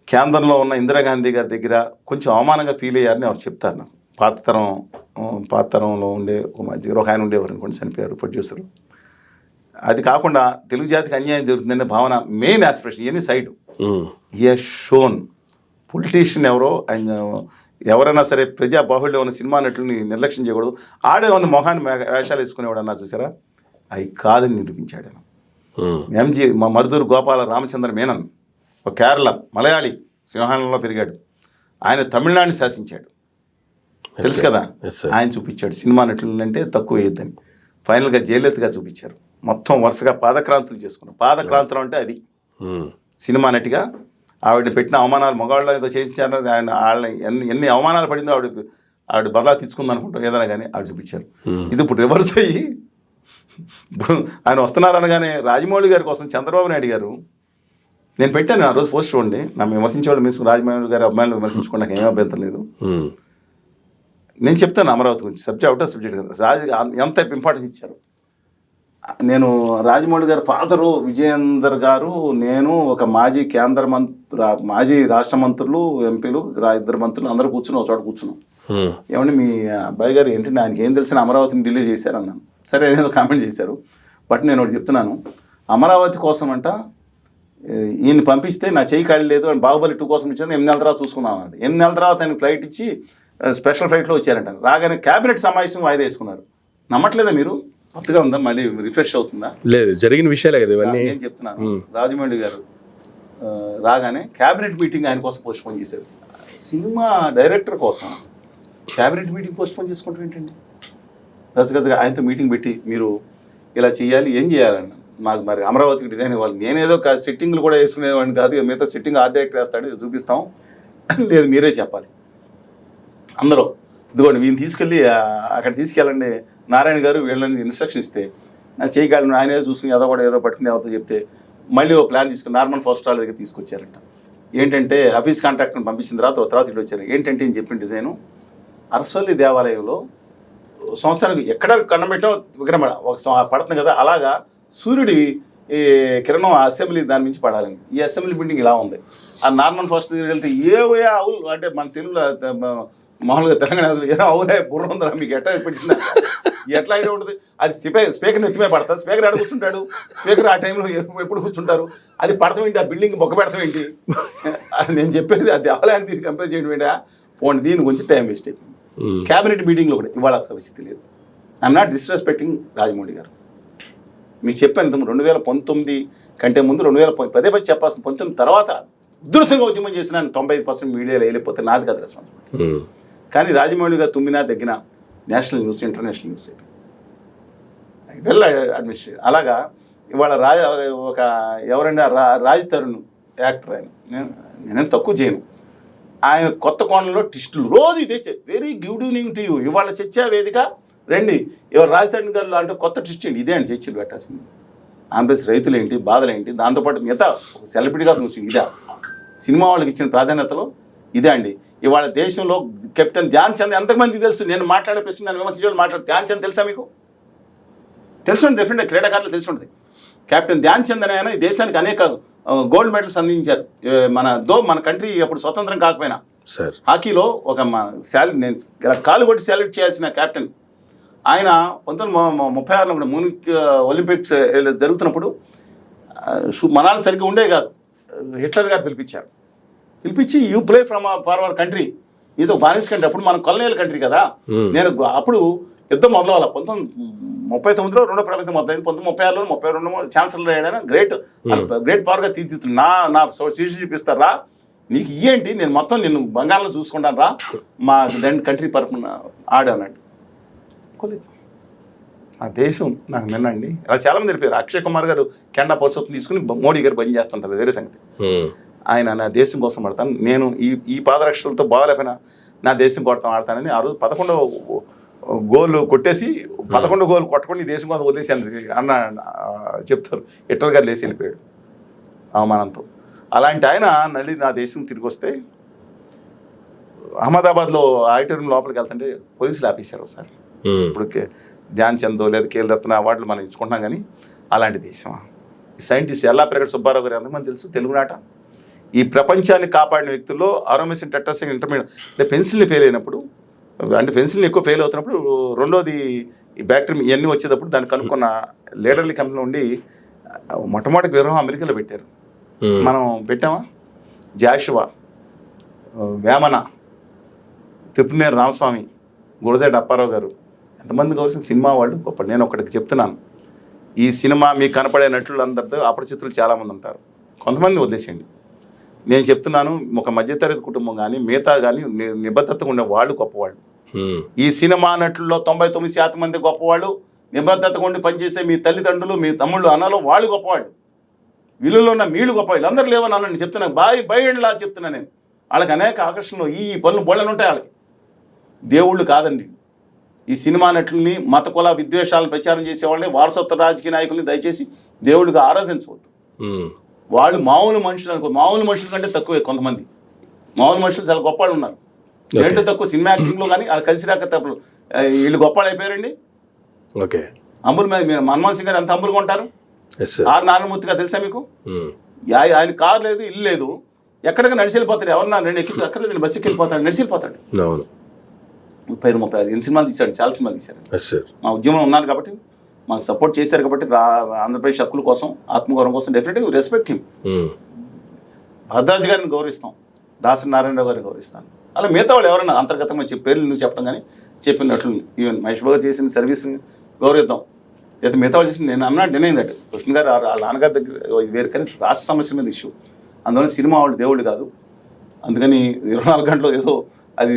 కేంద్రంలో ఉన్న ఇందిరాగాంధీ గారి దగ్గర కొంచెం అవమానంగా ఫీల్ అయ్యారని ఎవరు చెప్తారు నాకు. పాత తరంలో ఉండే ఒక ఆయన ఉండేవారు అనుకోండి, చనిపోయారు ప్రొడ్యూసర్. అది కాకుండా తెలుగు జాతికి అన్యాయం జరుగుతుందనే భావన మెయిన్ ఆస్పిరేషన్. ఇవన్నీ సైడ్ షోన్ పొలిటీషియన్ ఎవరైనా సరే ప్రజా బాహుళ్యం ఉన్న సినిమా నటుల్ని నిర్లక్ష్యం చేయకూడదు. ఆడే ఉంది మొహాన్ని వేషాలు వేసుకునేవాడు అన్నా చూసారా, అవి కాదని నిరూపించాడు ఆయన. ఎంజీ మరుదూరు గోపాల రామచంద్ర మేనన్, ఒక కేరళ మలయాళీ, సింహాలంలో పెరిగాడు, ఆయన తమిళనాడుని శాసించాడు, తెలుసు కదా. ఆయన చూపించాడు సినిమా నటులు అంటే తక్కువ వేయద్దని. ఫైనల్గా జయలలితగా చూపించారు. మొత్తం వరుసగా పాదక్రాంతులు చేసుకున్నాం. పాదక్రాంతులు అంటే అది సినిమా నటిగా ఆవిడ పెట్టిన అవమానాలు, మగవాళ్ళు ఏదో చేయించారు, ఆయన వాళ్ళని ఎన్ని అవమానాలు పడిందో ఆవిడ బదలా తీసుకుంది అనుకుంటాం ఏదైనా కానీ ఆవిడ చూపించారు. ఇది ఇప్పుడు రివర్స్ అయ్యి ఇప్పుడు ఆయన వస్తున్నారనగానే రాజమౌళి గారి కోసం చంద్రబాబు నాయుడు గారు, నేను పెట్టాను ఆ రోజు పోస్ట్ చూడండి, నన్ను విమర్శించేవాళ్ళు మీరు రాజమౌళి గారి అమ్మాయిలు విమర్శించుకోండి, నాకు ఏమీ అభ్యంతరం లేదు. నేను చెప్తాను అమరావతి గురించి, అవుట్ ఆఫ్ సబ్జెక్ట్ కదా, ఎంత ఇంపార్టెన్స్ ఇచ్చారు. నేను రాజమౌళి గారు ఫాదరు విజయేందర్ గారు, నేను ఒక మాజీ రాష్ట్ర మంత్రులు, ఎంపీలు, 2 మంత్రులు అందరూ కూర్చుని ఒక చోట కూర్చున్నాం. ఏమంటే మీ అబ్బాయి గారు ఏంటంటే ఆయనకి ఏం తెలిసిన అమరావతిని రిలీజ్ చేశారన్నాను. సరే ఏదో కామెంట్ చేశారు. బట్ నేను ఒకటి చెప్తున్నాను, అమరావతి కోసం అంట ఈయన పంపిస్తే నా చేయి ఖాళీ లేదు అని బాహుబలి 2 కోసం ఇచ్చాను, 8 నెలల తర్వాత చూసుకున్నాను అంటే 8 నెలల తర్వాత ఆయన ఫ్లైట్ ఇచ్చి స్పెషల్ ఫ్లైట్లో వచ్చారంట. రాగానే క్యాబినెట్ సమావేశం వాయిదా వేసుకున్నారు. నమ్మట్లేదా మీరు? కొత్తగా ఉందా? మళ్ళీ రిఫ్రెష్ అవుతుందా? లేదు, జరిగిన విషయాలే కదా ఇవన్నీ. నేను చెప్తున్నాను, రాజమౌళి గారు రాగానే క్యాబినెట్ మీటింగ్ ఆయన కోసం పోస్ట్పోన్ చేశారు. సినిమా డైరెక్టర్ కోసం క్యాబినెట్ మీటింగ్ పోస్ట్పోన్ చేసుకుంటాం ఏంటండి? గజగజగా ఆయనతో మీటింగ్ పెట్టి మీరు ఇలా చేయాలి, ఏం చేయాలన్న మాకు మరి అమరావతికి డిజైన్ ఇవ్వాలి. నేనేదో సిట్టింగ్లు కూడా వేసుకునేవాడిని కాదు, మిగతా సిట్టింగ్ ఆర్ట్ డైరెక్టర్ వేస్తాడు, ఇది చూపిస్తాం, లేదు మీరే చెప్పాలి అందరూ. ఇదిగోండి వీళ్ళని తీసుకెళ్ళి అక్కడ తీసుకెళ్ళండి నారాయణ గారు వీళ్ళని ఇన్స్ట్రక్షన్ ఇస్తే నా చేయగలను ఆయన ఏదో చూసుకుని ఏదో కూడా ఏదో పట్టుకుని ఎవరితో చెప్తే మళ్ళీ ఓ ప్లాన్ తీసుకుని నార్మల్ ఫస్ట్ ఆల్ దగ్గర తీసుకొచ్చారంట. ఏంటంటే ఆఫీస్ కాంట్రాక్ట్ని పంపించిన తర్వాత ఇటు వచ్చారు. ఏంటంటే నేను చెప్పిన డిజైను అరసవల్లి దేవాలయంలో సంవత్సరానికి ఎక్కడ కన్నం పెట్టాం విగ్రహం పడుతుంది కదా, అలాగా సూర్యుడి ఈ కిరణం అసెంబ్లీ దాని నుంచి పడాలని. ఈ అసెంబ్లీ బిల్డింగ్ ఇలా ఉంది. ఆ నార్మల్ ఫస్ట్ దగ్గరికి వెళ్తే ఏవో అవులు అంటే మన తెలుగులో మామూలుగా తెలంగాణ ఏదో అవులే బుర్ర ఉందా మీకు ఎట్లా పెట్టిందా, ఎట్లా అయితే ఉంటుంది అది స్పీకర్ ఎత్తిమే పడతారు. స్పీకర్ ఎక్కడ కూర్చుంటాడు? స్పీకర్ ఆ టైంలో ఎప్పుడు కూర్చుంటారు? అది పడతాం ఏంటి? ఆ బిల్డింగ్ బొక్క పెడతాం ఏంటి? అది నేను చెప్పేది అది దేవాలయాన్ని దీన్ని కంపేర్ చేయడం ఏంటా? పోండి, దీని గురించి టైం వేస్ట్ అయిపోయింది. క్యాబినెట్ మీటింగ్లో కూడా ఇవాళ పరిస్థితి లేదు. ఐఎమ్ నాట్ డిస్రెస్పెక్టింగ్ రాజమౌళి గారు. మీకు చెప్పాను 2019 కంటే ముందు 2010 చెప్పాల్సిన 19 తర్వాత ఉధృతంగా ఉద్యమం చేసిన 95% మీడియాలో వెళ్ళిపోతే నాది కదా రెస్పాన్సిబిలిటీ. కానీ రాజమౌళి గారు తుమ్మినా దగ్గర national news, international news well administrate. అలాగా ఇవాళ ఒక ఎవరైనా రాజ్ తరుణ్ యాక్టర్, ఆయన నేనేం తక్కువ చేయను. ఆయన కొత్త కోణంలో ట్విస్టులు రోజు ఇదే very good evening to you, ఇవాళ చర్చా వేదిక రండి, ఎవరు రాజ్ తరుణ్ గారు అంటే కొత్త ట్విస్ట్ ఏంటి? ఇదే అండి చర్చలు పెట్టాల్సింది. ఆంధ్రప్రదేశ్ రైతులు ఏంటి, బాధలు ఏంటి, దాంతోపాటు మిగతా సెలబ్రిటీగా చూసి ఇదే సినిమా వాళ్ళకి ఇచ్చిన ప్రాధాన్యతలో ఇదే అండి. ఇవాళ దేశంలో కెప్టెన్ ధ్యాన్ చంద్ ఎంతమంది తెలుసు? నేను మాట్లాడే ప్రశ్న నన్ను విమర్శించే మాట్లాడు. ధ్యాన్ చంద్ తెలుసా మీకు? తెలుసుంటుంది, డెఫినెట్ క్రీడాకారులు తెలిసి ఉంటుంది. కెప్టెన్ ధ్యాన్ చంద్ అనే ఆయన ఈ దేశానికి అనేక గోల్డ్ మెడల్స్ అందించారు. మన కంట్రీ అప్పుడు స్వతంత్రం కాకపోయినా సార్ హాకీలో ఒక నేను కాలు కొట్టి సెలెక్ట్ చేయాల్సిన కెప్టెన్ ఆయన. 1936లో కూడా మ్యూనిక్ ఒలింపిక్స్ జరుగుతున్నప్పుడు మనాలు సరిగ్గా ఉండే కాదు, హిట్లర్ గారు పిలిపించి you play from for our country, ఇది బానిస కంట్రీ, అప్పుడు మనం కొలనియల్ కంట్రీ కదా. నేను అప్పుడు యుద్ధం మొదలవ్వాలి 1939లో రెండో ప్రపంచం మొదలైంది. 1936లో 1932 ఛాన్సలర్ అయ్యాడైనా గ్రేట్ పవర్గా తీర్చిస్తున్నా నా సిటిజన్షిప్ ఇస్తారా నీకు ఇయ్యేంటి, నేను మొత్తం నేను బంగాళలో చూసుకుంటాను రా, మా కంట్రీ పరపున ఆడన్నాడు. ఆ దేశం నాకు నిన్నండి అలా చాలామంది తెలిపారు. అక్షయ్ కుమార్ గారు కెనడా పౌరసత్వం తీసుకుని మోడీ గారు పని చేస్తుంటారు, వేరే సంగతి. ఆయన నా దేశం కోసం పడతాను, నేను ఈ పాదరక్షలతో బాగాలేకపోయినా నా దేశం కొడతాం ఆడతానని ఆ రోజు 11వ గోల్ కొట్టేసి 11 గోల్ కొట్టకుండా ఈ దేశం కోసం వదిలేసాను అన్న చెప్తారు. హిట్లర్ గారు లేచి వెళ్ళిపోయాడు అవమానంతో. అలాంటి ఆయన మళ్ళీ నా దేశం తిరిగి వస్తే అహ్మదాబాద్లో ఆడిటోరియం లోపలికి వెళ్తుంటే పోలీసులు ఆపేశారు ఒకసారి. ఇప్పుడు ధ్యాన్ చంద్ లేదా కేఎల్ రత్న అవార్డులు మనం ఇచ్చుకుంటున్నాం, కానీ అలాంటి దేశం. సైంటిస్ట్ ఎల్లాప్రగడ సుబ్బారావు గారు ఎంతమంది తెలుసు తెలుగునాట? ఈ ప్రపంచాన్ని కాపాడిన వ్యక్తుల్లో ఆరోమేషన్ టెట్రాసిన్ ఇంటర్మీడియట్ అంటే పెన్సిల్ని ఫెయిల్ అయినప్పుడు, అంటే పెన్సిల్ని ఎక్కువ ఫెయిల్ అవుతున్నప్పుడు, రెండోది ఈ బ్యాక్టీరియా ఇవన్నీ వచ్చేటప్పుడు దాన్ని కనుక్కున్న లీడర్లీ కంపెనీ నుండి మొట్టమొదటి విగ్రహం అమెరికాలో పెట్టారు. మనం పెట్టామా? జాషువా, వేమన, తిరుపతినేని రామస్వామి, గురజాడ అప్పారావు గారు, ఎంతమంది కావాల్సిన సినిమా వాళ్ళు గొప్ప. నేను ఒకటికి చెప్తున్నాను, ఈ సినిమా మీకు కనపడే నటులు అందరితో అపరిచితులు చాలామంది ఉంటారు, కొంతమంది వదిలేసేయండి. నేను చెప్తున్నాను, ఒక మధ్యతరగతి కుటుంబం కానీ మిగతా కానీ నిబద్ధతగా ఉండే వాళ్ళు గొప్పవాళ్ళు. ఈ సినిమా నటుల్లో 99% మంది గొప్పవాళ్ళు, నిబద్ధతగా ఉండి పనిచేసే మీ తల్లిదండ్రులు, మీ తమ్ముళ్ళు, అన్నలు వాళ్ళు గొప్పవాళ్ళు. వీళ్ళలో ఉన్న మీళ్ళు గొప్పవాళ్ళు, అందరూ లేవని అన్న నేను చెప్తున్నాను, బయలా చెప్తున్నాను నేను. వాళ్ళకి అనేక ఆకర్షణలు ఈ పనులు బోళ్ళని ఉంటాయి వాళ్ళకి. దేవుళ్ళు కాదండి. ఈ సినిమా నటుల్ని, మత కుల విద్వేషాలను ప్రచారం చేసేవాళ్ళని, వారసత్వ రాజకీయ నాయకుల్ని దయచేసి దేవుడిగా ఆరాధించవద్దు. వాళ్ళు మామూలు మనుషులు అనుకో, మామూలు మనుషుల కంటే తక్కువే. కొంతమంది మామూలు మనుషులు చాలా గొప్ప వాళ్ళు ఉన్నారు, ఏంటో తక్కువ సినిమా యాక్టింగ్లో కానీ వాళ్ళు కలిసి రాక తప్పుడు వీళ్ళు గొప్ప వాళ్ళు అయిపోయారండి. ఓకే, అంబుల్ మీరు మన్మోహన్ సింగ్ గారు ఎంత అంబులుగా ఉంటారు? ఆర్ నారాయణమూర్తిగా తెలుసా మీకు? ఆయన కారు లేదు, ఇల్లు లేదు, ఎక్కడికి నడిచి వెళ్ళిపోతాడు. ఎవరన్నా రెండు ఎక్కించి అక్కర్లేదు, బస్సు ఎక్కి వెళ్ళిపోతాడు, నడిచి వెళ్ళిపోతాడు. 35 ఎన్ని సినిమాలు తీశాడు, చాలా సినిమాలు తీశారు. మా ఉద్యమం ఉన్నాను కాబట్టి మాకు సపోర్ట్ చేశారు కాబట్టి ఆంధ్రప్రదేశ్ హక్కుల కోసం ఆత్మగౌరవం కోసం డెఫినెట్గా రెస్పెక్ట్ హిమ్. భరద్వాజ్ గారిని గౌరవిస్తాం, దాసరి నారాయణరావు గారిని గౌరవిస్తాను. అలా మిగతా వాళ్ళు ఎవరైనా అంతర్గతంగా పేర్లు నువ్వు చెప్పడం కానీ చెప్పినట్లు ఈవెన్ మహేష్ బాబు గారు చేసిన సర్వీస్ని గౌరవిద్దాం. అయితే మిగతా వాళ్ళు చేసిన నేను అన్నా డినైన్ దట్ కృష్ణ గారు వాళ్ళ నాన్నగారి దగ్గర ఇది వేరు, కానీ రాష్ట్ర సమస్య మీద ఇష్యూ. అందువల్ల సినిమా వాళ్ళు దేవుడు కాదు, అందుకని 24 గంటలు ఏదో అది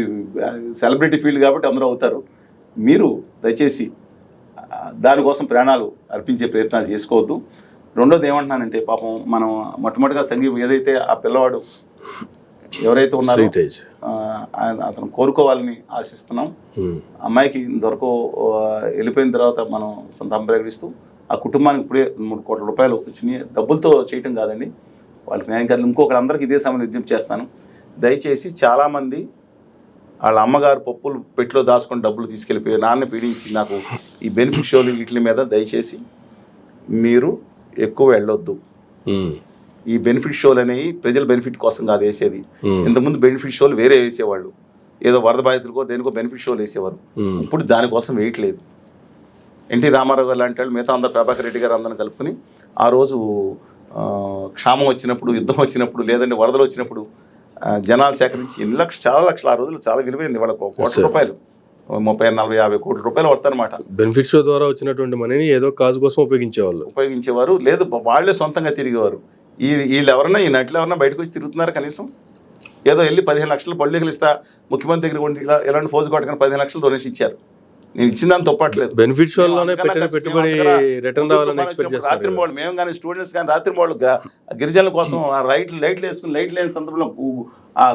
సెలబ్రిటీ ఫీల్డ్ కాబట్టి అందరూ అవుతారు. మీరు దయచేసి దానికోసం ప్రాణాలు అర్పించే ప్రయత్నాలు చేసుకోవద్దు. రెండోది ఏమంటున్నానంటే, పాపం మనం మొట్టమొదటిగా సంగీతం ఏదైతే ఆ పిల్లవాడు ఎవరైతే ఉన్నారో అతను కోరుకోవాలని ఆశిస్తున్నాం. అమ్మాయికి ఇంతవరకు వెళ్ళిపోయిన తర్వాత మనం సంతాపం ప్రకటిస్తూ ఆ కుటుంబానికి ఇప్పుడే 3 కోట్ల రూపాయలు వచ్చినాయి. డబ్బులతో చేయటం కాదండి, వాళ్ళకి న్యాయకారులు ఇంకొకటి అందరికీ ఇదే సమయం విజ్ఞప్తి చేస్తాను. దయచేసి చాలామంది వాళ్ళ అమ్మగారు పప్పులు పెట్టిలో దాచుకొని డబ్బులు తీసుకెళ్ళిపోయి నాన్న పీడించి నాకు ఈ బెనిఫిట్ షోలు వీటి మీద దయచేసి మీరు ఎక్కువ వెళ్ళొద్దు. ఈ బెనిఫిట్ షోలు అనేవి ప్రజల బెనిఫిట్ కోసం కాదు వేసేది. ఇంతకుముందు బెనిఫిట్ షోలు వేరే వేసేవాళ్ళు, ఏదో వరద బాధితులకో దేనికో బెనిఫిట్ షోలు వేసేవారు. ఇప్పుడు దానికోసం వేయట్లేదు. ఎన్టీ రామారావు గారు లాంటి వాళ్ళు మిగతా అందరూ ప్రభాకర్ రెడ్డి గారు అందరిని కలుపుకొని ఆ రోజు క్షామం వచ్చినప్పుడు, యుద్ధం వచ్చినప్పుడు, లేదంటే వరదలు వచ్చినప్పుడు జనాలు సేకరించి చాలా లక్షలు, ఆ రోజులు చాలా విలువైంది. వాళ్ళకు కోట్ల రూపాయలు, 30, 40, 50 కోట్ల రూపాయలు వస్తారనమాట. బెనిఫిట్ షో ద్వారా వచ్చినటువంటి మనీని ఏదో కాజు కోసం ఉపయోగించేవారు. లేదు వాళ్ళే సొంతంగా తిరిగేవారు. వీళ్ళు ఎవరన్నా, ఈ నటులు ఎవరన్నా బయటకు వచ్చి తిరుగుతున్నారు కనీసం? ఏదో వెళ్ళి 15 లక్షలు పళ్ళికలు ఇస్తా ముఖ్యమంత్రి దగ్గర కొంటే ఎలాంటి ఫోజు కొట్టగానే 15 లక్షలు డొనేషన్ ఇచ్చారు. నేను ఇచ్చిన దాన్ని తప్పట్లేదు. బెనిఫిట్ షోలోనే పెట్టుబడి రిటర్న్ రావాలని ఎక్స్పెక్ట్ చేస్తారు. రాత్రి వాళ్ళు మేము కానీ స్టూడెంట్స్ కానీ రాత్రి వాళ్ళు గిరిజనుల కోసం ఆ లైట్లు వేసుకుని లైట్ లేని సందర్భంలో ఆ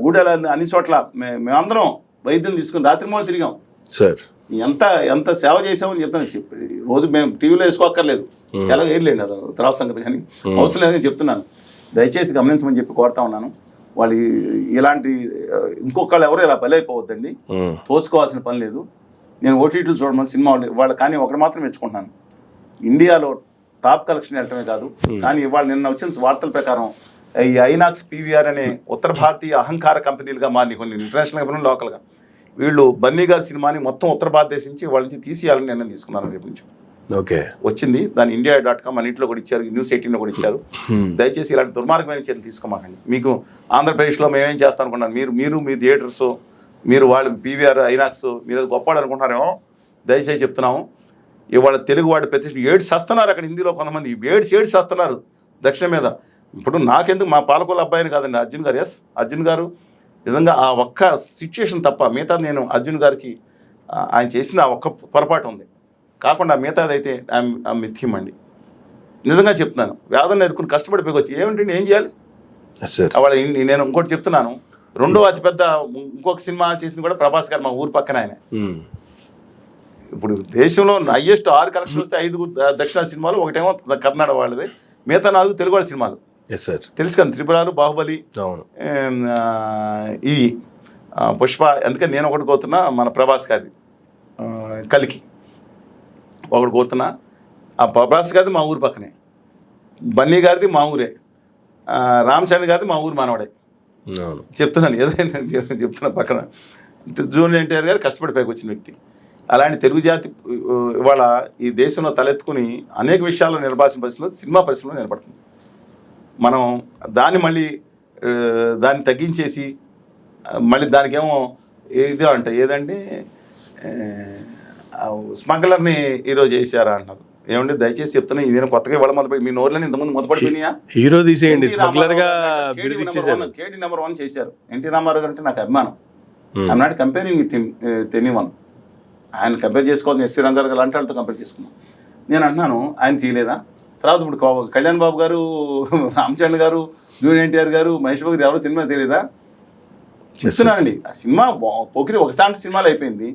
గూడెల అన్ని చోట్ల మేమందరం వైద్యం తీసుకుని రాత్రి వాళ్ళు తిరిగాం సార్. ఎంత సేవ చేసామని చెప్తాను. రోజు మేము టీవీలో వేసుకోక్కర్లేదు, ఎలా వేయలేండి అది తర్వాత సంగతి, కానీ అవసరం లేదని చెప్తున్నాను. దయచేసి గమనించమని చెప్పి కోరుతా ఉన్నాను. వాళ్ళు ఇలాంటి ఇంకొకళ్ళు ఎవరు ఇలా బలైపోవద్దండి, తోచుకోవాల్సిన పని లేదు. నేను ఓటీటీలు చూడమని సినిమా వాళ్ళు కానీ ఒకటి మాత్రం మెచ్చుకుంటున్నాను, ఇండియాలో టాప్ కలెక్షన్ వెళ్ళటమే కాదు, కానీ ఇవాళ నిన్న వచ్చిన వార్తల ప్రకారం ఈ ఐనాక్స్ పీవీఆర్ అనే ఉత్తర భారతీయ అహంకార కంపెనీలుగా మారి కొన్ని ఇంటర్నేషనల్ కంపెనీలు లోకల్గా వీళ్ళు బన్నీ గారి సినిమాని మొత్తం ఉత్తర భారతదేశం నుంచి వాళ్ళ నుంచి తీసేయాలని నిర్ణయం తీసుకున్నారు. రేపు నుంచి ఓకే వచ్చింది. దాని India.com అన్నింటిలో కూడా ఇచ్చారు, న్యూస్ 18లో కూడా ఇచ్చారు. దయచేసి ఇలాంటి దుర్మార్గమైన చర్యలు తీసుకోమాకండి. మీకు ఆంధ్రప్రదేశ్లో మేమేం చేస్తాం అనుకున్నాను, మీరు మీ థియేటర్స్, మీరు వాళ్ళు పీవీఆర్ ఐనాక్స్ మీరు గొప్పవాడు అనుకుంటున్నారేమో. దయచేసి చెప్తున్నాము, ఇవాళ తెలుగువాడు ప్రతి ఏడు సస్తున్నారు అక్కడ హిందీలో కొంతమంది ఏడు సస్తున్నారు దక్షిణ మీద. ఇప్పుడు నాకెందుకు మా పాలకొల అబ్బాయిని కాదండి అర్జున్ గారు, అర్జున్ గారు నిజంగా ఆ ఒక్క సిచ్యుయేషన్ తప్ప మిగతా నేను అర్జున్ గారికి ఆయన చేసిన ఆ ఒక్క పొరపాటు ఉంది, కాకుండా మిగతాది అయితే మిథ్యం అండి. నిజంగా చెప్తున్నాను, వేదన ఎదుర్కొని కష్టపడిపోయి వచ్చి ఏమిటండి ఏం చేయాలి. వాళ్ళ నేను ఇంకోటి చెప్తున్నాను, రెండో అతిపెద్ద ఇంకొక సినిమా చేసింది కూడా ప్రభాస్ గారు, మా ఊరు పక్కన ఆయన. ఇప్పుడు దేశంలో హైయెస్ట్ 6 కలెక్షన్ వస్తే 5 దక్షిణ సినిమాలు, ఒకటేమో కర్ణాటక వాళ్ళది, మిగతా 4 తెలుగు వాళ్ళ సినిమాలు. తెలుసు కదా, త్రిపురాలు, బాహుబలి, ఈ పుష్ప. అందుకని నేను ఒకటి కోరుతున్నా, మన ప్రభాస్ గారిది కలికి ఒకటి కోరుతున్నా. ఆ ప్రభాస్ గారిది మా ఊరు పక్కనే, బన్నీ గారిది మా ఊరే, రామ్ చరణ్ గారిది మా ఊరు మనవడే. చెప్తున్నాను ఏదైనా చెప్తున్నా. పక్కన జూనియర్ ఎన్టీఆర్ గారు కష్టపడి పైకి వచ్చిన వ్యక్తి. అలాంటి తెలుగు జాతి ఇవాళ ఈ దేశంలో తలెత్తుకుని అనేక విషయాల్లో నిలబాల్సిన పరిస్థితుల్లో సినిమా పరిశ్రమలో నిలబడుతుంది. మనం దాన్ని మళ్ళీ దాన్ని తగ్గించేసి మళ్ళీ దానికేమో ఇదే అంటే ఏదంటే స్మగ్లర్ని ఈరోజు చేశారా అంటారు. ఏమంటే దయచేసి చెప్తున్నా, ఇది కొత్తగా ఇవాళ మొదలుపెట్టి మీ నోర్లని ఇంతకుముందు మొదలుపడిపోయినాయా, హీరో తీసేయండి, కేడీ నెంబర్ 1 చేశారు. ఎన్టీ రామారావు గారు అంటే నాకు అభిమానం. I'm not comparing with anyone. ఆయన కంపేర్ చేసుకోవాలి, ఎస్సీ రంగారావు గారు లాంటి వాళ్ళతో కంపేర్ చేసుకున్నాం. నేను అంటున్నాను ఆయన చేయలేదా? తర్వాత ఇప్పుడు కళ్యాణ్ బాబు గారు, రామ్ చరణ్ గారు, జూనియర్ ఎన్టీఆర్ గారు, మహేష్ బాబు గారు ఎవరో సినిమా తెలియదా? చెప్తున్నానండి. ఆ సినిమా పోకిరి ఒకసారి సినిమాలు అయిపోయింది.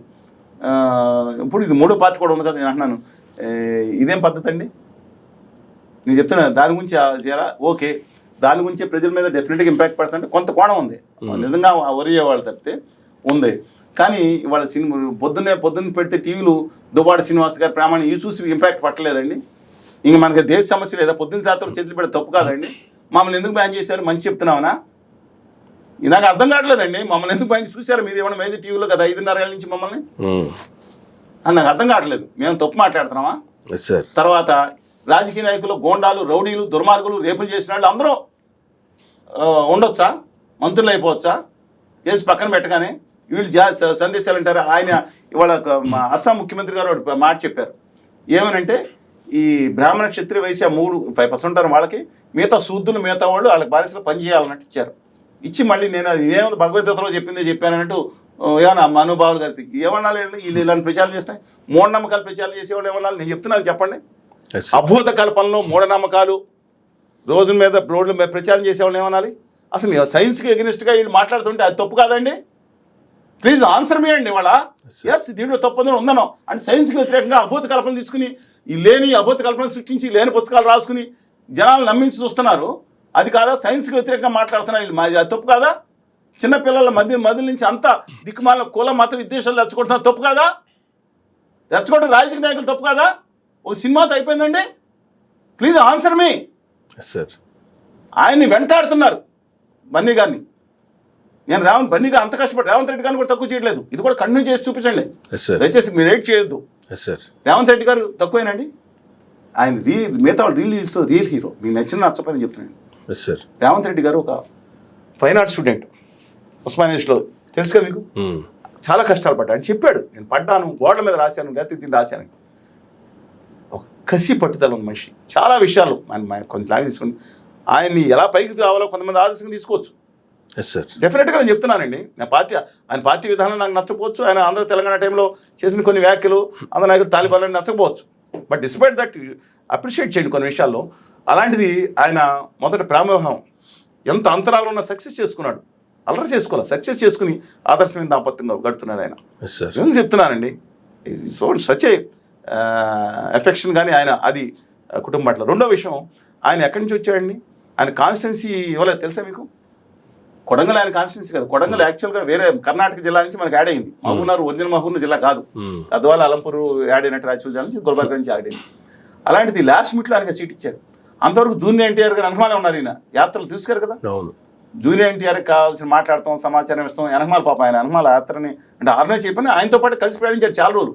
ఇప్పుడు ఇది 3వ పార్ట్ కూడా ఉంది కదా. నేను అంటున్నాను ఇదేం పద్ధతి అండి? నేను చెప్తున్నా దాని గురించి చేయాలా? ఓకే, దాని గురించి ప్రజల మీద డెఫినెట్గా ఇంపాక్ట్ పడుతుంటే కొంత కోణం ఉంది, నిజంగా వరి వాళ్ళు తప్పితే ఉంది. కానీ ఇవాళ సినిమా పొద్దున్న పెడితే టీవీలు దుబాడు శ్రీనివాస్ గారు ప్రామాణిక ఇవి చూసి ఇంపాక్ట్ పట్టలేదండి. ఇంక మనకి దేశ సమస్య లేదా? పొద్దున్న రాత్రి చేతులు పెడితే తప్పు కాదండి. మమ్మల్ని ఎందుకు బ్యాన్ చేశారు? మంచి చెప్తున్నామనా? నాకు అర్థం కావట్లేదండి. మమ్మల్ని ఎందుకు బ్యాన్ చూశారు? మీరు ఏమన్నా మేజర్ టీవీలో కదా 5:30 ఏళ్ళ నుంచి మమ్మల్ని, అని నాకు అర్థం కావట్లేదు. మేము తప్పు మాట్లాడుతున్నామా? Yes sir. తర్వాత రాజకీయ నాయకులు, గోండాలు, రౌడీలు, దుర్మార్గులు, రేపులు చేసిన వాళ్ళు అందరూ ఉండొచ్చా? మంత్రులు అయిపోవచ్చా? కేసు పక్కన పెట్టగానే వీళ్ళు సందేశాలు అంటారు. ఆయన ఇవాళ మా అస్సాం ముఖ్యమంత్రి గారు ఒక మాట చెప్పారు. ఏమనంటే ఈ బ్రాహ్మణ, క్షత్రియ, వైశ్య 5% ఉంటారు వాళ్ళకి, మిగతా శూద్రులు, మిగతా వాళ్ళు వాళ్ళకి బానిసలు పనిచేయాలన్నట్టు ఇచ్చారు. ఇచ్చి మళ్ళీ నేను అది ఏమో భగవద్గీతలో చెప్పిందే చెప్పానన్నట్టు ఏమన్నా మనుభావులు గారికి ఏమన్నాళ్ళు వీళ్ళు ఇలాంటి ప్రచారం చేస్తాయి. మూఢనమ్మకాలు ప్రచారం చేసేవాళ్ళు ఏమన్నా నేను చెప్తున్నాను చెప్పండి. అభూత కల్పనలో మూఢనమ్మకాలు రోడ్ల మీద ప్రచారం చేసేవాళ్ళు ఏమనాలి? అసలు సైన్స్కి ఎగనిస్ట్గా వీళ్ళు మాట్లాడుతుంటే అది తప్పు కాదండి? ప్లీజ్ ఆన్సర్ మీ అండి. వాళ్ళ ఎస్ దీంట్లో తప్పు ఉందనో అంటే సైన్స్కి వ్యతిరేకంగా అభూత కల్పనలు తీసుకుని ఈ లేని అభూత కల్పనలు సృష్టించి లేని పుస్తకాలు రాసుకుని జనాలు నమ్మించి చూస్తున్నారు. అది కాదా? సైన్స్కి వ్యతిరేకంగా మాట్లాడుతున్నారు. అది తప్పు కాదా? చిన్నపిల్లల మధ్య నుంచి అంతా దిక్కుమాల కుల మత విద్వేషాలు రెచ్చగొడుతున్నారు. తప్పు కాదా? రెచ్చగొట్టిన రాజకీయ నాయకులు తప్పు కాదా? ఒక సినిమాతో అయిపోయిందండి. Please answer me. సార్ ఆయన్ని వెంటాడుతున్నారు బన్నీ గారిని. నేను బన్నీ గారు అంత కష్టపడి రేవంత్ రెడ్డి గారిని కూడా తక్కువ చేయట్లేదు. ఇది కూడా కంటిన్యూ చేసి చూపించండి దయచేసి. మీరు రేట్ చేయొద్దు. రేవంత్ రెడ్డి గారు తక్కువేనండి. ఆయన మిగతా వాళ్ళు రియల్ హీరో. మీకు నచ్చపని చెప్తున్నాను. రేవంత్ రెడ్డి గారు ఒక ఫైన్ ఆర్ట్స్ స్టూడెంట్ ఉస్మానియాలో, తెలుసు కదా మీకు. చాలా కష్టాలు పడ్డా అని చెప్పాడు. నేను పడ్డాను, గోడల మీద రాశాను, లేకపోతే దీన్ని రాశాను. ఒక కసి పట్టుదల ఉన్న మనిషి. చాలా విషయాలు కొంచెం లాగా తీసుకుని ఆయన్ని ఎలా పైకి రావాలో కొంతమంది ఆదర్శంగా తీసుకోవచ్చు. డెఫినెట్గా నేను చెప్తున్నానండి. ఆయన పార్టీ విధానం నాకు నచ్చకపోవచ్చు. ఆయన ఆంధ్ర తెలంగాణ టైంలో చేసిన కొన్ని వ్యాఖ్యలు ఆంధ్ర నాయకులు తాలిబాన్లు నచ్చకపోవచ్చు. బట్ డిస్పైట్ దట్ అప్రిషియేట్ చేయండి కొన్ని విషయాల్లో. అలాంటిది ఆయన మొదట ప్రేమవ్యూహం ఎంత అంతరాలు ఉన్నా సక్సెస్ చేసుకున్నాడు. అల్లరి చేసుకోవాలి, సక్సెస్ చేసుకుని ఆదర్శమైన దాంపత్యంగా గడుపుతున్నాడు ఆయన. నేను చెప్తున్నానండి. సో సచ్ ఎఫెక్షన్ కానీ ఆయన అది కుటుంబం పట్ల. రెండో విషయం, ఆయన ఎక్కడి నుంచి వచ్చాడండి? ఆయన కాన్స్టిట్యున్సీ ఇవ్వలేదు తెలుసా మీకు? కొడంగల్ ఆయన కాన్స్టిట్యున్సీ కాదు. కొడంగల్ యాక్చువల్గా వేరే కర్ణాటక జిల్లా నుంచి మనకి యాడ్ అయింది. మహబూబ్నగర్ ఒరిజినల్ మహబూబ్నగర్ జిల్లా కాదు. గద్వాల, అలంపూర్ యాడ్ అయినట్టు రాయచూరు జిల్లా నుంచి గుల్బర్గ నుంచి యాడ్ అయింది. అలాంటిది లాస్ట్ మినిట్లో ఆయనకి సీట్ ఇచ్చారు. అంతవరకు జూనియర్ ఎన్టీఆర్ గారు వెనకమాలే ఉన్నారు. ఈయన యాత్రలు చూసారు కదా. జూనియర్ ఎన్టీఆర్కి కావాల్సిన మాట్లాడతాం, సమాచారం ఇస్తాం. వెనకమాల పాప ఆయన వెనకమాల యాత్రని అంటే ఆర్గనైజ్ చేయమని ఆయనతో పాటు కలిసి ప్రయాణించారు చాలా రోజులు.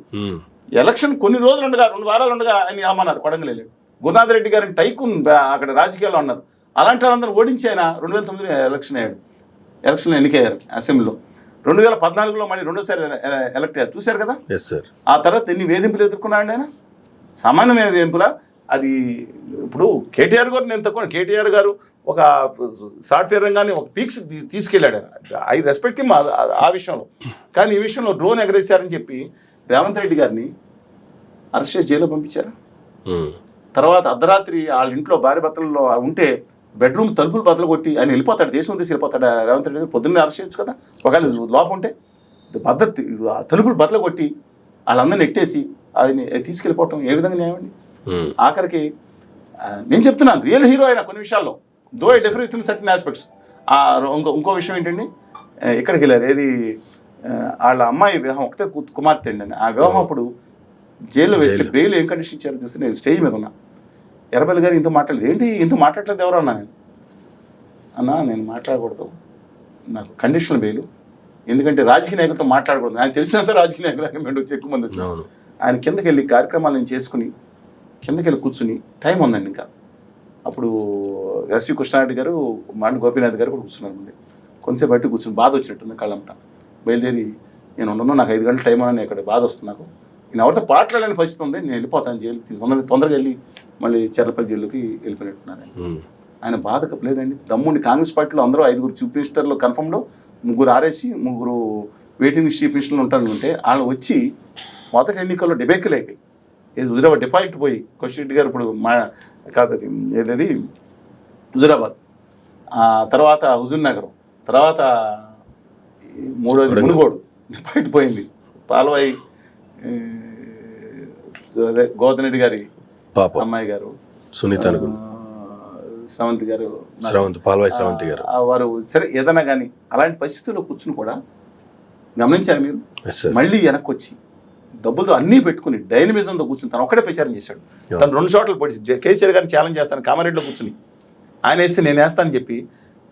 ఎలక్షన్ కొన్ని రోజులు ఉండగా 2 వారాలు ఉండగా ఆయన ఏమన్నారు కొడంగల్ వెళ్ళాడు. గురునాథ్ రెడ్డి గారిని టైకూన్ అక్కడ రాజకీయాల్లో ఉన్నారు. అలాంటి వాళ్ళందరూ ఓడించి ఆయన 2009 ఎలక్షన్ అయ్యాడు. ఎలక్షన్లో ఎన్నికయ్యారు అసెంబ్లీలో. 2014లో మళ్ళీ రెండోసారి ఎలక్ట్ అయ్యారు. చూశారు కదా. ఆ తర్వాత ఎన్ని వేధింపులు ఎదుర్కొన్నాడు ఆయన. సామాన్యమైన వేధింపులా? అది ఇప్పుడు కేటీఆర్ గారు నేను తక్కువ. కేటీఆర్ గారు ఒక సాఫ్ట్వేర్ రంగాన్ని ఒక పీక్స్ తీసుకెళ్ళాడు. ఐ రెస్పెక్ట్ హిమ్ ఆ విషయంలో. కానీ ఈ విషయంలో డ్రోన్ ఎగరేశారని చెప్పి రేవంత్ రెడ్డి గారిని అరెస్ట్ చేసి జైల్లో పంపించారు. తర్వాత అర్ధరాత్రి వాళ్ళ ఇంట్లో భార్య భర్తలలో ఉంటే బెడ్రూమ్ తలుపులు బద్దలు కొట్టి ఆయన వెళ్ళిపోతాడు. దేశం తీసి వెళ్ళిపోతాడు రేవంత్ రెడ్డి గారు. పొద్దున్నే అరెస్ట్ చేయొచ్చు కదా. ఒకవేళ లోపం ఉంటే తలుపులు బద్దలు కొట్టి వాళ్ళందరినీ నెట్టేసి అది తీసుకెళ్ళిపోవటం ఏ విధంగా న్యాయమండి? ఆఖరికి నేను చెప్తున్నాను రియల్ హీరో అయినా కొన్ని విషయాల్లో. Though I differ with certain aspects. ఇంకో విషయం ఏంటండి, ఎక్కడికి వెళ్ళారు? ఏది వాళ్ళ అమ్మాయి వివాహం, ఒకటే కుమార్తె అండి. ఆ వివాహం అప్పుడు జైల్లో వేస్తే బెయిల్ ఏం కండిషన్ ఇచ్చారు తెలిసి నేను స్టేజ్ మీద ఉన్నా. ఎర్రబెల్లి గారు ఇంత మాట్లాడలేదు. ఏంటి ఇంత మాట్లాడలేదు ఎవరు అన్నా? నేను మాట్లాడకూడదు, నాకు కండిషనల్ బెయిల్. ఎందుకంటే రాజకీయ నాయకులతో మాట్లాడకూడదు. ఆయన తెలిసినంత రాజకీయ నాయకులు ఎక్కువ మంది వచ్చారు. ఆయన కిందకి వెళ్ళి కార్యక్రమాలను చేసుకుని కిందకి వెళ్ళి కూర్చుని టైం ఉందండి ఇంకా. అప్పుడు ఎస్వి కృష్ణారెడ్డి గారు, మాండి గోపీనాథ్ గారు కూడా కూర్చున్నారు ముందే. కొంతసేపు బయట కూర్చుని బాధ వచ్చినట్టుంది కళ్ళంట. బయలుదేరి నేను ఉండను, నాకు 5 గంటల టైం అని ఇక్కడ బాధ వస్తుంది నాకు. నేను ఎవరితో పాటలేని పరిస్థితి ఉంది, నేను వెళ్ళిపోతాను జైలు తీసుకున్నాను. తొందరగా వెళ్ళి మళ్ళీ చెర్లపల్లి జైలుకి వెళ్ళిపోయినట్టున్నారు. ఆయన బాధ లేదండి. దమ్ముండి కాంగ్రెస్ పార్టీలో అందరూ 5 చీఫ్ మినిస్టర్లు కన్ఫర్మ్లో 3 ఆర్ఎస్సి 3 వెయిటింగ్ చీఫ్ మినిస్టర్లు ఉంటారనుకుంటే వాళ్ళు వచ్చి మొదటి ఎన్నికల్లో డిబేకులు అయిపోయి హుజురాబాద్ డిపాజిట్ పోయి కోషిరెడ్డి గారు ఇప్పుడు కాదు ఏదది హుజురాబాద్, తర్వాత హుజూర్ నగరం, తర్వాత 3వది మునుగోడు డిపాజిట్ పోయింది. పాల్వాయి అదే గోవర్ధన్ రెడ్డి గారి అమ్మాయి గారు సునీత స్రవంతి గారు వారు సరే ఏదైనా కానీ అలాంటి పరిస్థితుల్లో కూర్చుని కూడా గమనించారు మీరు. మళ్ళీ వెనక్కి వచ్చి డబ్బులతో అన్నీ పెట్టుకుని డైనమిజంతో కూర్చుని తను ఒక్కడే ప్రచారం చేశాడు. తను 2 చోట్ల పొడి కేసీఆర్ గారిని ఛాలెంజ్ చేస్తాను కామారెడ్డిలో కూర్చుని, ఆయన వేస్తే నేను వేస్తానని చెప్పి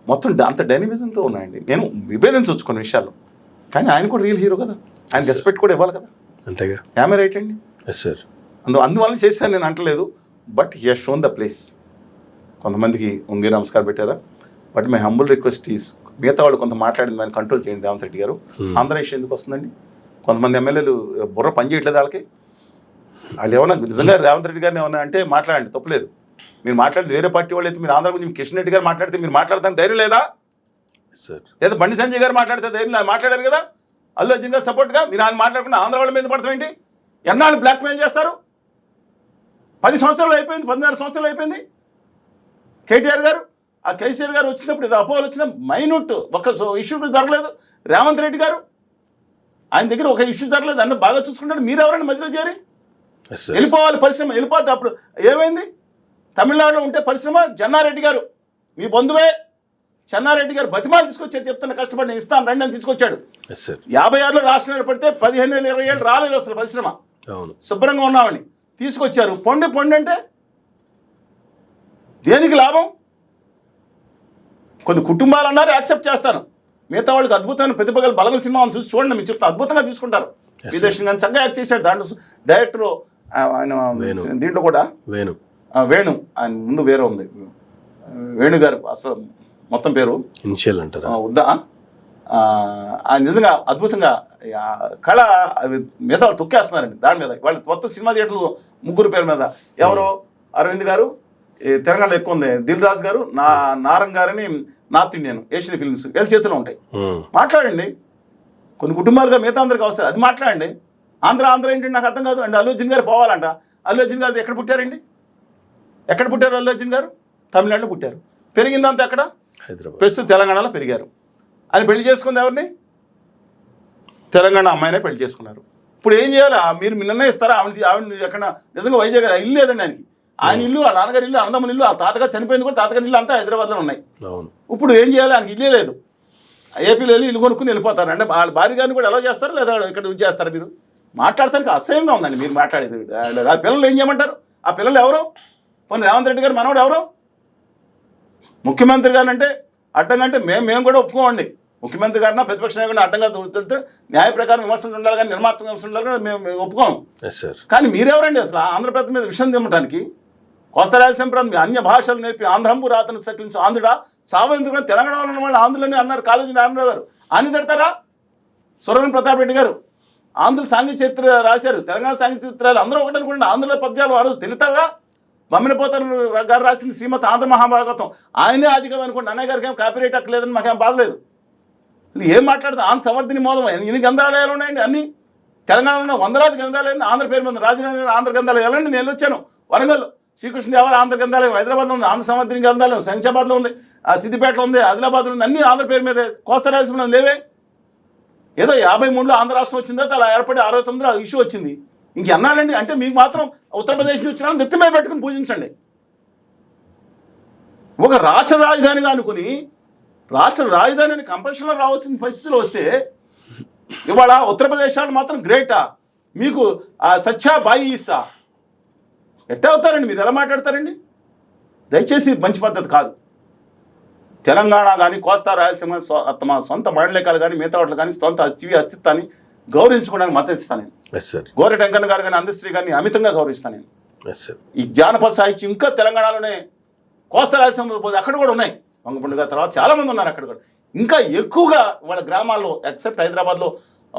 మొత్తం అంత డైనమిజంతో ఉన్నాయండి. నేను విభేదించవచ్చు కొన్ని విషయాల్లో, కానీ ఆయన కూడా రియల్ హీరో కదా. ఆయన రెస్పెక్ట్ కూడా ఇవ్వాలి కదా. అంతేగా. రైట్ అండి. అందువల్ల చేశాను నేను అంటలేదు. But he has shown the place. కొంతమందికి ఉంగి నమస్కారం పెట్టారా. But my humble request is మిగతా వాళ్ళు కొంత మాట్లాడింది దాన్ని కంట్రోల్ చేయండి రేవంత్ రెడ్డి గారు. ఆంధ్ర ఇష్యూ ఎందుకు వస్తుందండి? కొంతమంది ఎమ్మెల్యేలు బుర్ర పని చేయట్లేదు వాళ్ళకి. వాళ్ళు ఏమన్నా నిజంగా రేవంత్ రెడ్డి గారిని ఏమన్నా అంటే మాట్లాడండి, తప్పులేదు. మీరు మాట్లాడితే వేరే పార్టీ వాళ్ళు అయితే మీరు ఆంధ్ర గురించి కిషన్ రెడ్డి గారు మాట్లాడితే మీరు మాట్లాడతానికి ధైర్యం లేదా? లేదా బండి సంజయ్ గారు మాట్లాడితే ధైర్యం లేదు? మాట్లాడారు కదా అల్లు అర్జున్ గారు సపోర్ట్గా. మీరు ఆయన మాట్లాడకుండా ఆంధ్ర వాళ్ళ మీద పడతాం ఏంటి? ఎన్నాళ్ళు బ్లాక్మెయిల్ చేస్తారు? 10 సంవత్సరాలు అయిపోయింది, 14 సంవత్సరాలు అయిపోయింది. కేటీఆర్ గారు ఆ కేసీఆర్ గారు వచ్చినప్పుడు ఇది అపోహలు వచ్చిన మైన్యూట్ ఒక ఇష్యూ జరగలేదు. రేవంత్ రెడ్డి గారు ఆయన దగ్గర ఒక ఇష్యూ జరగలేదు, అన్న బాగా చూసుకుంటాడు. మీరు ఎవరైనా మధ్యలో చేరి వెళ్ళిపోవాలి, పరిశ్రమ వెళ్ళిపోద్ది. అప్పుడు ఏమైంది? తమిళనాడులో ఉంటే పరిశ్రమ చెన్నారెడ్డి గారు మీ బంధువే, చెన్నారెడ్డి గారు బతిమాలు తీసుకొచ్చారు, చెప్తున్న కష్టపడి నేను ఇస్తాను రండి అని తీసుకొచ్చాడు. 56లో రాష్ట్రం ఏర్పడితే 15 ఏళ్ళు 20 ఏళ్ళు రాలేదు అసలు పరిశ్రమ. శుభ్రంగా ఉన్నామని తీసుకొచ్చారు. పొండి అంటే దేనికి లాభం? కొన్ని కుటుంబాలు అన్నారు యాక్సెప్ట్ చేస్తాను, మిగతా వాళ్ళకి అద్భుతమైన ప్రతిభగల బలగల సినిమా చూసి చూడండి, మీరు చెప్తే అద్భుతంగా తీసుకుంటారు. విదేశం కానీ చక్కగా యాక్ట్ చేశాడు. దాంట్లో డైరెక్టర్ ఆయన దీంట్లో కూడా వేణు ఆయన ముందు వేరే ఉంది, వేణు గారు అసలు మొత్తం పేరు ఇనిషియల్ అంటారా వద్దా. ఆయన నిజంగా అద్భుతంగా కళ మిగతా వాళ్ళు తొక్కేస్తున్నారండి దాని మీద. వాళ్ళు మొత్తం సినిమా థియేటర్లు 3 పేరు మీద. ఎవరో అరవింద్ గారు తెలంగాణలో ఎక్కువ ఉంది, దిల్ రాజు గారు, నారంగ్ గారని నార్త్ ఇండియన్ ఏషియన్ ఫిల్మ్స్ వీళ్ళ చేతిలో ఉంటాయి. మాట్లాడండి. కొన్ని కుటుంబాలుగా మిగతా అందరికి అవసరం, అది మాట్లాడండి. ఆంధ్ర ఏంటంటే నాకు అర్థం కాదు అండి. అల్లు అర్జున్ గారు పోవాలంట. అల్లు అర్జున్ గారు ఎక్కడ పుట్టారండి? ఎక్కడ పుట్టారు అల్లు అర్జున్ గారు? తమిళనాడులో పుట్టారు. పెరిగిందంతా ఎక్కడ? హైదరాబాద్. ప్రస్తుతం తెలంగాణలో పెరిగారు. ఆయన పెళ్లి చేసుకుంది ఎవరిని? తెలంగాణ అమ్మాయినే పెళ్లి చేసుకున్నారు. ఇప్పుడు ఏం చేయాలి? మీరు నిర్ణయిస్తారా? ఆవిడ ఎక్కడ నిజంగా వైజాగ్ ఇల్లు లేదండి ఆయనకి. ఆయన ఇల్లు, వాళ్ళ నాన్నగారి ఇల్లు, అన్నదమ్ముల ఇల్లు, ఆ తాతగారు చనిపోయింది కూడా తాతగారి ఇల్లు అంతా హైదరాబాద్లో ఉన్నాయి. ఇప్పుడు ఏం చేయాలి? ఆయనకి ఇల్లే లేదు. ఏపీలో వెళ్ళి ఇల్లు కొనుక్కుని వెళ్ళిపోతారు. అంటే వాళ్ళ భార్య గారిని కూడా ఎలా చేస్తారు? లేదా ఇక్కడ యూజ్ చేస్తారు? మీరు మాట్లాడటానికి అసహ్యంగా ఉందండి మీరు మాట్లాడేది. ఆ పిల్లలు ఏం చేయమంటారు? ఆ పిల్లలు ఎవరు? పోనీ రేవంత్ రెడ్డి గారు మనవాడు ఎవరు? ముఖ్యమంత్రి గారిని అంటే అడ్డంగా అంటే మేము కూడా ఒప్పుకోండి. ముఖ్యమంత్రి గారిన ప్రతిపక్ష నాయకుడిని అడ్డంగా తోడుతుంటే న్యాయ ప్రకారం విమర్శలు ఉండాలి కానీ నిర్మాత్మక విమర్శలు ఉండాలి కానీ మేము ఒప్పుకోం. కానీ మీరెవరండి అసలు ఆంధ్రప్రదేశ్ మీద విషయం దిమ్మటానికి? కోస్తా రాయలసీమ ప్రాంతం మీ అన్య భాషలు నేర్పి ఆంధ్రంబు రాతను సకిలించు ఆంధ్రుడా సావెందుకు తెలంగాణలో ఉన్న వాళ్ళు ఆంధ్రులని అన్నారు కాళోజీ నారాయణరావు గారు. ఆయన తిడతారా? సురవరం ప్రతాప్ రెడ్డి గారు ఆంధ్రుల సాంఘిక చరిత్ర రాశారు. తెలంగాణ సాంఘిక చరిత్రాలు అందరూ ఒకటి అనుకోండి. ఆంధ్రుల పద్యాలు వారు తెలుతారా? బమ్మినపోతారు గారు రాసింది శ్రీమతి ఆంధ్ర మహాభాగవతం ఆయనే అధికం అనుకోండి. అన్నయ్య గారికి ఏం కాపీరైట్ అక్కర్లేదని మాకేం బాధలేదు. ఏం మాట్లాడుతుంది? ఆంధ్ర సంవర్ధని మోదం ఎన్ని గ్రంథాలయాలు ఉన్నాయండి? అన్ని తెలంగాణలో 100 గ్రంథాలయాలు ఆంధ్ర పేరు మీద. రాజధాని ఆంధ్ర గ్రంథాలయం వెళ్ళండి. నేను వచ్చాను వరంగల్ శ్రీకృష్ణదేవర ఆంధ్ర గ్రంథాలయం హైదరాబాద్లో ఉంది, ఆంధ్ర సంవర్ధని గ్రంథాలయం శంషాబాద్లో ఉంది, సిద్దిపేటలో ఉంది, ఆదిలాబాద్లో ఉంది. అన్ని ఆంధ్ర పేరు మీద. కోస్తా రాయలసీమలో లేవే. ఏదో 53లో ఆంధ్ర రాష్ట్రం వచ్చిందా అలా ఏర్పడి 69లో ఇష్యూ వచ్చింది. ఇంకెన్నాళ్ళండి? అంటే మీకు మాత్రం ఉత్తరప్రదేశ్ నుంచి వచ్చినా నెత్తి మీద పెట్టుకుని పూజించండి. ఒక రాష్ట్ర రాజధానిగా అనుకుని రాష్ట్ర రాజధానిని కంపల్షన్లో రావాల్సిన పరిస్థితులు వస్తే ఇవాళ ఉత్తరప్రదేశాలు మాత్రం గ్రేటా? మీకు సచ్చా బాయి ఇస్తా ఎట్టా అవుతారండి? మీరు ఎలా మాట్లాడతారండి? దయచేసి మంచి పద్ధతి కాదు. తెలంగాణ కానీ కోస్తా రాయలసీమ తమ సొంత మండలికాలు కానీ మిగతా వాటిలు కానీ సొంత అస్తిత్వాన్ని గౌరవించుకోవడానికి మద్దతు ఇస్తాను నేను. గోరె వెంకన్న గారు కానీ అందశ్రీ గారిని అమితంగా గౌరవిస్తాను నేను. ఈ జానపద సాహిత్యం ఇంకా తెలంగాణలోనే కోస్తా రాయలసీమ అక్కడ కూడా ఉన్నాయి. వంగపండు గారి తర్వాత చాలామంది ఉన్నారు అక్కడ కూడా. ఇంకా ఎక్కువగా వాళ్ళ గ్రామాల్లో ఎక్సెప్ట్ హైదరాబాద్లో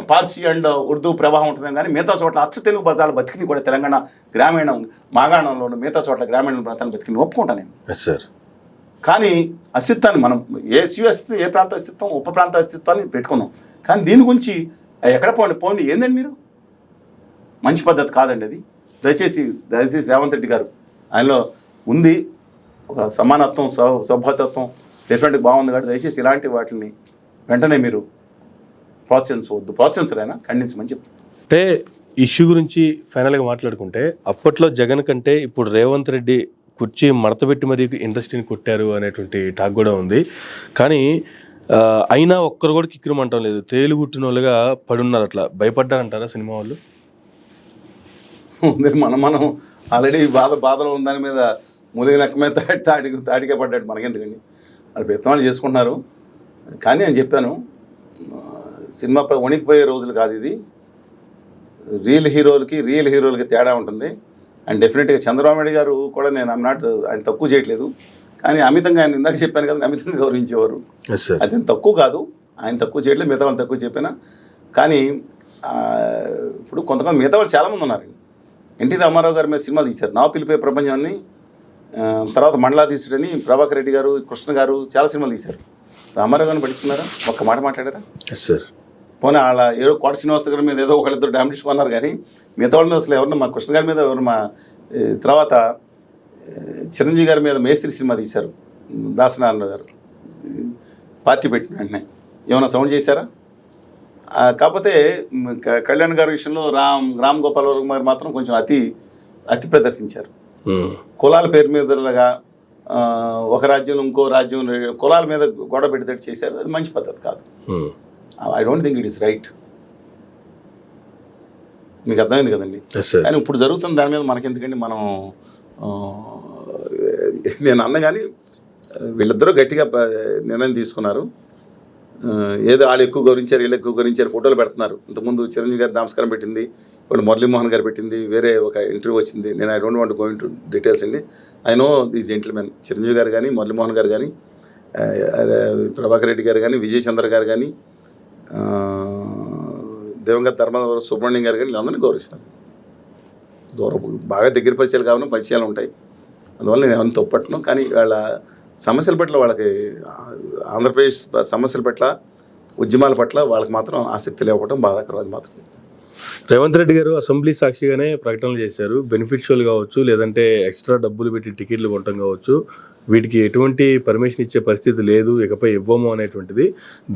పార్సీ అండ్ ఉర్దూ ప్రభావం ఉంటుంది కానీ మిగతా చోట్ల అచ్చ తెలుగు పదాలు బతికిని కూడా తెలంగాణ గ్రామీణ మాగాణంలో మిగతా చోట్ల గ్రామీణ ప్రాంతాన్ని బతికిని ఒప్పుకుంటాను నేను. కానీ అస్తిత్వాన్ని మనం ఏ అస్తిత్వం, ఏ ప్రాంత అస్తిత్వం, ఉప ప్రాంత అస్తిత్వాన్ని పెట్టుకున్నాం. కానీ దీని గురించి ఎక్కడ పోండి ఏందండి మీరు? మంచి పద్ధతి కాదండి అది. దయచేసి రేవంత్ రెడ్డి గారు ఆయనలో ఉంది ఒక సమానత్వం, సౌభ్రతత్వం డెఫినెట్గా బాగుంది కాబట్టి దయచేసి ఇలాంటి వాటిని వెంటనే మీరు ప్రోత్సహించరైనా ఖండించమని చెప్తాను. అంటే ఇష్యూ గురించి ఫైనల్గా మాట్లాడుకుంటే అప్పట్లో జగన్ కంటే ఇప్పుడు రేవంత్ రెడ్డి కుర్చీ మడతపెట్టి మరీ ఇండస్ట్రీని కొట్టారు అనేటువంటి టాక్ కూడా ఉంది. కానీ అయినా ఒక్కరు కూడా కిక్కిరమంటం లేదు. తేలుగుట్టిన వాళ్ళుగా పడున్నారు. అట్లా భయపడ్డారంటారా సినిమా వాళ్ళు? మనం ఆల్రెడీ బాధలో ఉన్న దాని మీద మూలిక లెక్క మీద తాడికే పడ్డాడు. మనకెందుకండి? వాళ్ళు పెత్తనాలు చేసుకుంటున్నారు. కానీ నేను చెప్పాను సినిమా వణికిపోయే రోజులు కాదు ఇది. రియల్ హీరోలకి తేడా ఉంటుంది. అండ్ డెఫినెట్గా చంద్రబాబు నాయుడు గారు కూడా నేను ఆయన తక్కువ చేయట్లేదు, కానీ అమితంగా ఆయన ఇందాక చెప్పాను కదా, అమితంగా గౌరవించేవారు. Yes sir. అది తక్కువ కాదు, ఆయన తక్కువ చేయట్లేదు, మిగతా వాళ్ళు తక్కువ చెప్పినా. కానీ ఇప్పుడు కొంతమంది మిగతా వాళ్ళు చాలామంది ఉన్నారు. ఎన్టీ రామారావు గారి మీద సినిమా తీశారు, నా పిలిపే ప్రపంచాన్ని, తర్వాత మండలాధీశుడని ప్రభాకర్ రెడ్డి గారు, కృష్ణ గారు చాలా సినిమాలు తీశారు. రామారావు గారిని పట్టించుకున్నారా? ఒక్క మాట మాట్లాడారా? Yes sir. పోనీ వాళ్ళ ఏదో కోట శ్రీనివాస గారి మీద ఏదో ఒకళ్ళిద్దరు డామినేషన్ అన్నారు, కానీ మిగతా వాళ్ళ మీద అసలు ఎవరన్నా, మా కృష్ణ గారి మీద ఎవరు, మా తర్వాత చిరంజీవి గారి మీద మేస్త్రి సినిమా తీశారు దాసనారాయణ గారు, పార్టీ పెట్టిన వెంటనే ఏమైనా సౌండ్ చేశారా? కాకపోతే కళ్యాణ్ గారి విషయంలో రామ్ గోపాల్ వర్మ గారు మాత్రం కొంచెం అతి ప్రదర్శించారు. కులాల పేరు మీదగా ఒక రాజ్యంలో ఇంకో రాజ్యం కులాల మీద గొడవ పెడితే చేశారు. అది మంచి పద్ధతి కాదు. I don't think it is right. మీకు అర్థమైంది కదండి. కానీ ఇప్పుడు జరుగుతున్న దాని మీద మనకెందుకండి, మనం నేను అన్న కానీ వీళ్ళిద్దరూ గట్టిగా నిర్ణయం తీసుకున్నారు. ఏదో వాళ్ళు ఎక్కువ గౌరవించారు, వీళ్ళు ఎక్కువ గౌరవించారు, ఫోటోలు పెడుతున్నారు. ఇంతకుముందు చిరంజీవి గారి నమస్కారం పెట్టింది, ఇప్పుడు మురళీమోహన్ గారు పెట్టింది, వేరే ఒక ఇంటర్వ్యూ వచ్చింది. నేను I don't want go into details అండి. I know these gentlemen, Chiranjeevi garu కానీ, మురళీమోహన్ గారు కానీ, ప్రభాకర్ రెడ్డి గారు కానీ, విజయ్ చంద్ర గారు కానీ, దివంగత ధర్మవరం సుబ్రహ్మణ్యం గారు కానీ, వీళ్ళందరినీ గౌరవిస్తాను. బాగా దగ్గర పరిచయాలు కావాలి, పరిచయాలు ఉంటాయి. అందువల్ల నేను ఏమైనా తప్పట్టను. కానీ వాళ్ళ సమస్యల పట్ల, వాళ్ళకి ఆంధ్రప్రదేశ్ సమస్యల పట్ల, ఉద్యమాల పట్ల వాళ్ళకి మాత్రం ఆసక్తి లేకపోవడం బాధాకరం. అది మాత్రం. రేవంత్ రెడ్డి గారు అసెంబ్లీ సాక్షిగానే ప్రకటనలు చేశారు. బెనిఫిషియల్ కావచ్చు, లేదంటే ఎక్స్ట్రా డబ్బులు పెట్టి టికెట్లు కొనడం కావచ్చు, వీటికి ఎటువంటి పర్మిషన్ ఇచ్చే పరిస్థితి లేదు, ఇకపై ఇవ్వము అనేటువంటిది.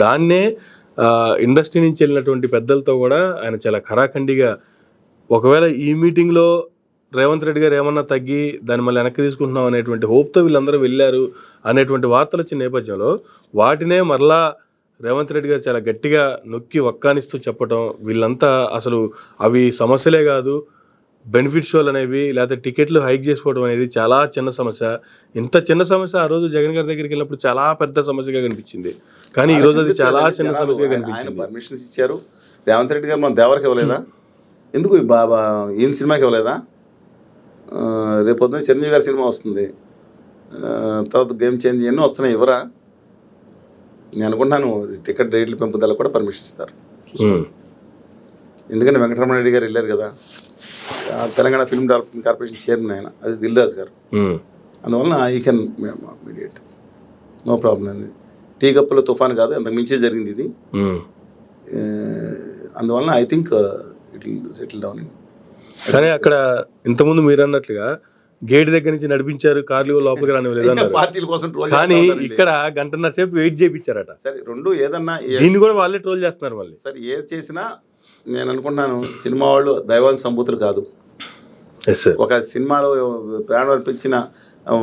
దాన్నే ఇండస్ట్రీ నుంచి వెళ్ళినటువంటి పెద్దలతో కూడా ఆయన చాలా ఖరాఖండిగా, ఒకవేళ ఈ మీటింగ్లో రేవంత్ రెడ్డి గారు ఏమన్నా తగ్గి దాన్ని మళ్ళీ వెనక్కి తీసుకుంటున్నాం అనేటువంటి హోప్తో వీళ్ళందరూ వెళ్ళారు అనేటువంటి వార్తలు వచ్చిన నేపథ్యంలో వాటినే మరలా రేవంత్ రెడ్డి గారు చాలా గట్టిగా నొక్కి వక్కానిస్తూ చెప్పటం, వీళ్ళంతా అసలు అవి సమస్యలే కాదు, బెనిఫిట్షువల్ అనేవి, లేకపోతే టికెట్లు హైక్ చేసుకోవడం అనేది చాలా చిన్న సమస్య. ఇంత చిన్న సమస్య ఆ రోజు జగన్ గారి దగ్గరికి వెళ్ళినప్పుడు చాలా పెద్ద సమస్యగా కనిపించింది, కానీ ఈరోజు అది చాలా చిన్న సమస్యగా కనిపించింది. పర్మిషన్స్ ఇచ్చారు. రేవంత్ రెడ్డి గారు మన దేవరికి ఇవ్వలేదా? ఎందుకు బాబా ఈయన సినిమాకి ఇవ్వలేదా? రేపు పొద్దున్న చిరంజీవి గారి సినిమా వస్తుంది, తర్వాత గేమ్ చేంజ్ ఎన్నో వస్తున్నాయి, ఇవ్వరా? నేను అనుకుంటున్నాను టికెట్ రేట్ల పెంపుదల కూడా పర్మిషన్ ఇస్తారు. ఎందుకంటే వెంకటరమణ రెడ్డి గారు వెళ్ళారు కదా, Telangana film development corporation chairman ఆయన, అది దిల్రాజు గారు. అందువలన ఈ కెన్ మీడియేట్, నో ప్రాబ్లం. అది టీ కప్పులో తుఫాన్ కాదు, అంతకు మించే జరిగింది ఇది. అందువలన I think it will settle down. కానీ అక్కడ ఇంతకుముందు మీరు అన్నట్లుగా గేట్ దగ్గర నుంచి నడిపించారు, కార్లు లోపలికి రానివ్వలేదు పార్టీల కోసం. కానీ ఇక్కడ గంటన్నర సేపు వెయిట్ చేయించారట. సరే, రెండు ఏదన్నా దీన్ని కూడా వాళ్ళే ట్రోల్ చేస్తున్నారు మళ్ళీ. సరే, ఏది చేసినా నేను అనుకుంటున్నాను సినిమా వాళ్ళు దైవాల సంబూతులు కాదు. ఒక సినిమాలో ప్రాణం అర్పించిన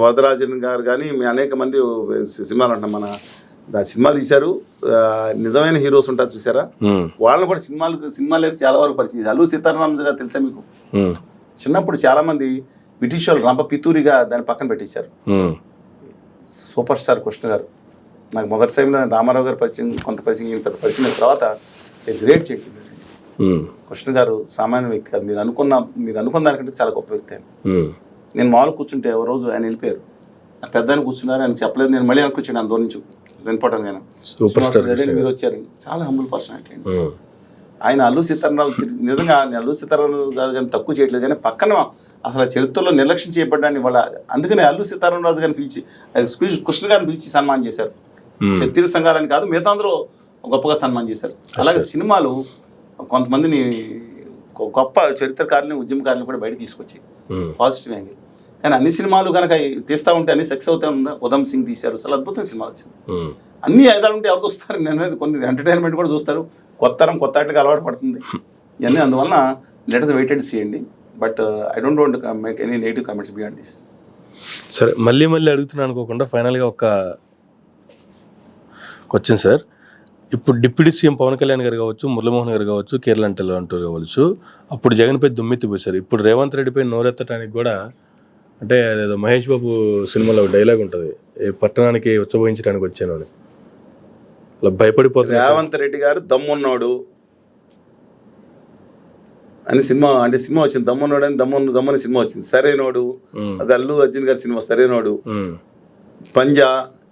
వరదరాజన్ గారు కానీ అనేక మంది సినిమాలు ఉంటాం, మన సినిమాలు తీశారు, నిజమైన హీరోస్ ఉంటారు చూసారా, వాళ్ళని కూడా సినిమాలకు చాలా వరకు పరిచయం. అల్లు సీతారామరాజు గారు తెలుసా మీకు? చిన్నప్పుడు చాలా మంది బ్రిటిష్ వాళ్ళు రంప పితూరిగా దాన్ని పక్కన పెట్టేశారు. సూపర్ స్టార్ కృష్ణ గారు నాకు మొదటి టైంలో రామారావు గారు పరిచయం, కొంత పరిచయం, ఈయన పెద్ద పరిచయం తర్వాత గ్రేట్ చేయలేదు. కృష్ణ గారు సామాన్య వ్యక్తి కాదు, మీరు అనుకున్న దానికంటే చాలా గొప్ప వ్యక్తి ఆయన. నేను మామూలు కూర్చుంటే ఓ రోజు ఆయన వెళ్ళిపోయారు, పెద్ద ఆయన కూర్చున్నారు, ఆయన చెప్పలేదు, నేను మళ్ళీ అనుకొచ్చాను అందు నుంచి వినపడడం. నేను మీరు వచ్చారు, చాలా హంబుల్ పర్సనాలిటీ అండి ఆయన. అల్లు సీతారామరాజు నిజంగా అల్లు సీతారామరాజు గారు కానీ తక్కువ చేయట్లేదు, కానీ పక్కన అసలు చరిత్రలో నిర్లక్ష్యం చేయబడ్డాన్ని వాళ్ళ. అందుకనే అల్లు సీతారామరాజు గారిని పిలిచి, కృష్ణ గారిని పిలిచి సన్మానం చేశారు. శక్తి సంఘాలని కాదు, మిగతా అందరూ గొప్పగా సన్మానం చేశారు. అలాగే సినిమాలు కొంతమందిని గొప్ప చరిత్రకారుని, ఉద్యమకారుని కూడా బయట తీసుకొచ్చాయి, పాజిటివ్ యాంగిల్. కానీ అన్ని సినిమాలు కనుక తీస్తూ ఉంటే అన్ని సక్సెస్ అవుతా ఉందా? ఉదమ్ సింగ్ తీశారు, చాలా అద్భుతమైన సినిమా వచ్చింది. అన్ని ఐదాలు ఉంటే ఎవరు చూస్తారు? నేను కొన్ని ఎంటర్టైన్మెంట్ కూడా చూస్తారు, కొత్త ఆటలకు అలవాటు పడుతుంది ఇవన్నీ. అందువలన let us wait and see అండి. But I don't want to make any negative comments beyond this. సరే, మళ్ళీ అడుగుతున్నాను అనుకోకుండా ఫైనల్గా ఒక క్వశ్చన్ సార్. ఇప్పుడు డిప్యూటీ సీఎం పవన్ కళ్యాణ్ గారు కావచ్చు, మురళీమోహన్ గారు కావచ్చు, కేరళ అంటూ కావచ్చు, అప్పుడు జగన్పై దుమ్మెత్తి పోశారు. ఇప్పుడు రేవంత్ రెడ్డిపై నోరెత్తడానికి కూడా, అంటే అదేదో మహేష్ బాబు సినిమాలో డైలాగ్ ఉంటుంది, పట్టణానికి ఉచ్చబోయించడానికి వచ్చాను అని, అలా భయపడిపోతుంది. రేవంత్ రెడ్డి గారు దమ్మున్నాడు, అని సినిమా అంటే సినిమా వచ్చింది, దమ్మునోడు అని దమ్మని సినిమా వచ్చింది. సరైనోడు అది అల్లు అర్జున్ గారి సినిమా సరైనోడు. పంజా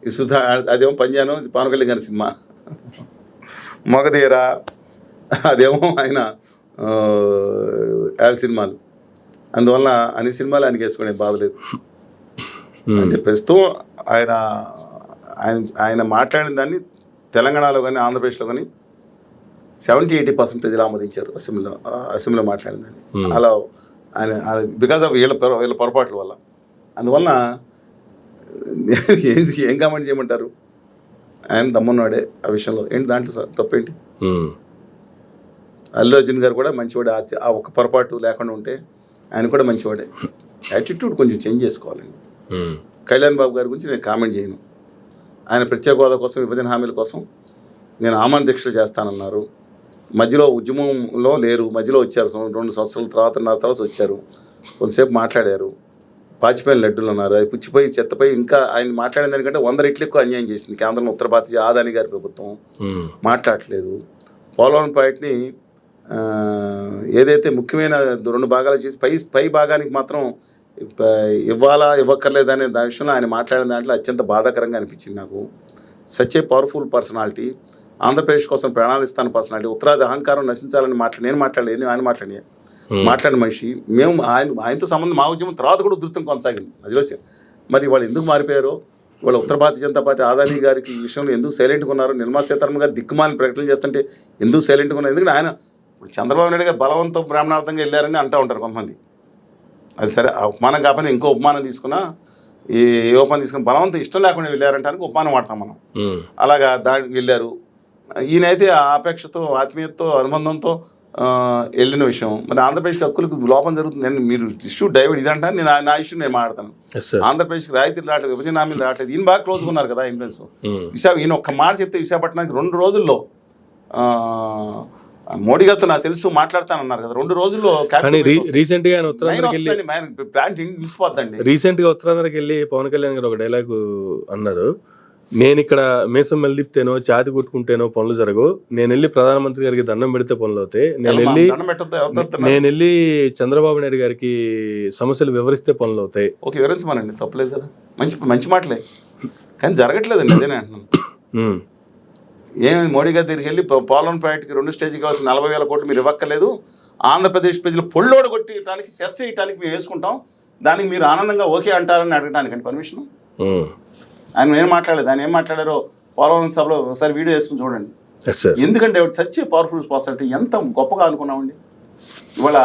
ఈ సుధా అదేమో పంజాను పవన్ కళ్యాణ్ గారి సినిమా. మొగధీర అదేమో ఆయన సినిమాలు. అందువల్ల అన్ని సినిమాలు ఆయనకి వేసుకునే బాధ లేదు. అంటే ప్రస్తుతం ఆయన ఆయన ఆయన మాట్లాడిన దాన్ని తెలంగాణలో కానీ ఆంధ్రప్రదేశ్లో కానీ 70-80% ప్రజలు ఆమోదించారు అసెంబ్లీలో మాట్లాడిన దాన్ని. అలా ఆయన బికాజ్ ఆఫ్ వీళ్ళ పొరపాట్ల వల్ల. అందువల్ల ఏం కామెంట్ చేయమంటారు? ఆయన దమ్మున్నాడే ఆ విషయంలో. ఏంటి దాంట్లో తప్పేంటి? అల్లు అర్జున్ గారు కూడా మంచివాడే. ఆ ఒక్క పొరపాటు లేకుండా ఉంటే ఆయన కూడా మంచివాడే. యాటిట్యూడ్ కొంచెం చేంజ్ చేసుకోవాలండి. కళ్యాణ్ బాబు గారి గురించి నేను కామెంట్ చేయను. ఆయన ప్రత్యేక హోదా కోసం, విభజన హామీల కోసం నేను ఆమరణ దీక్షలు చేస్తానన్నారు. మధ్యలో ఉద్యమంలో లేరు, మధ్యలో వచ్చారు. 2 సంవత్సరాల తర్వాత వచ్చారు. కొంతసేపు మాట్లాడారు. పాచిపోయిన లడ్డూలు అన్నారు. అది పుచ్చిపోయి చెత్తపై ఇంకా ఆయన మాట్లాడిన దానికంటే 100 రెట్లు ఎక్కువ అన్యాయం చేసింది కేంద్రంలో ఉత్తర భారతీయ ఆదాని గారి ప్రభుత్వం. మాట్లాడట్లేదు. పోలవరం ప్రాజెక్ట్ని ఏదైతే ముఖ్యమైన 2 భాగాలు చేసి పై భాగానికి మాత్రం ఇవ్వక్కర్లేదనే దాని విషయంలో ఆయన మాట్లాడిన దాంట్లో అత్యంత బాధాకరంగా అనిపించింది నాకు. Such a powerful personality, Andhra Pradesh కోసం ప్రాణాలిస్తాను పర్సనాలిటీ, ఉత్తరాది అహంకారం నశించాలని నేను మాట్లాడలేదు, ఆయన మాట్లాడిన మనిషి. మేము ఆయనతో సంబంధం మా ఉద్యమం తర్వాత కూడా ఉధృతం కొనసాగింది మధ్యలో. మరి వాళ్ళు ఎందుకు మారిపోయారో, వాళ్ళ ఉత్తర భారతీయ జనతా పార్టీ ఆదాని గారికి ఈ విషయంలో ఎందుకు సైలెంట్గా ఉన్నారు, నిర్మలా సీతారామన్ గారు దిక్కుమాలని ప్రకటనలు చేస్తుంటే ఎందుకు సైలెంట్గా ఉన్నారు? ఎందుకంటే ఆయన ఇప్పుడు చంద్రబాబు నాయుడు గారు బలవంతం బ్రాహ్మణార్థంగా వెళ్ళారని అంటూ ఉంటారు కొంతమంది. అది సరే, ఆ ఉపమానం కాకపోయినా ఇంకో ఉపమానం తీసుకున్నా, ఏ ఉపమానం తీసుకుని బలవంతం ఇష్టం లేకుండా వెళ్ళారంటానికి ఉపమానం వాడతాం మనం. అలాగా దానికి వెళ్ళారు. ఈయనైతే ఆ ఆపేక్షతో, ఆత్మీయతతో, అనుబంధంతో వెళ్ళిన విషయం. మరి ఆంధ్రప్రదేశ్కి హక్కులకు లోపం జరుగుతుంది. నేను మీరు ఇష్యూ డైవర్ట్ ఇదంటాను, నేను నా ఇష్యూ నేను మాట్లాడతాను. ఆంధ్రప్రదేశ్కి రాయితీలు రావట్లేదు, విభజన హామీలు రావట్లేదు. ఈయన బాగా క్లోజ్గా ఉన్నారు కదా ఇన్ఫ్లుయెన్స్. ఈయన ఒక్క మాట చెప్తే విశాఖపట్నానికి 2 రోజుల్లో మోడీ గారితో నాకు తెలుసు మాట్లాడతానన్నారు కదా, 2 రోజుల్లో రీసెంట్ గా ప్లాంట్ నిలిచిపోద్దండి. రీసెంట్ గా ఉత్తరాంధ్రకి వెళ్ళి పవన్ కళ్యాణ్ గారు ఒక డైలాగ్ అన్నారు. నేను ఇక్కడ మీసం మెల్దిప్తేనో ఛాతి కొట్టుకుంటేనో పనులు జరగవు, నేను వెళ్ళి ప్రధానమంత్రి గారికి దండం పెడితే పనులు అవుతాయి, నేను వెళ్ళి చంద్రబాబు నాయుడు గారికి సమస్యలు వివరిస్తే పనులు అవుతాయి. ఓకే, వివరించమనండి, తప్పలేదు కదా, మంచి మాటలే, కానీ జరగట్లేదండి. అదేనే అంటున్నాను. ఏమి మోడీ గారి దగ్గరికి వెళ్ళి పోలవరం ప్రాజెక్టుకి 2 స్టేజ్కి కావాల్సిన 40,000 కోట్లు మీరు ఇవ్వక్కర్లేదు, ఆంధ్రప్రదేశ్ ప్రజలు పొళ్ళోడు కొట్టడానికి సెస్ చేయడానికి మేము వేసుకుంటాం, దానికి మీరు ఆనందంగా ఓకే అంటారని అడగటానికండి పర్మిషన్. ఆయన ఏం మాట్లాడలేదు. ఆయన ఏం మాట్లాడారో పోలవరం సభలో ఒకసారి వీడియో వేసుకుని చూడండి. ఎందుకంటే సచ్ పవర్ఫుల్ పర్సనాలిటీ, ఎంత గొప్పగా అనుకున్నామండి. ఇవాళ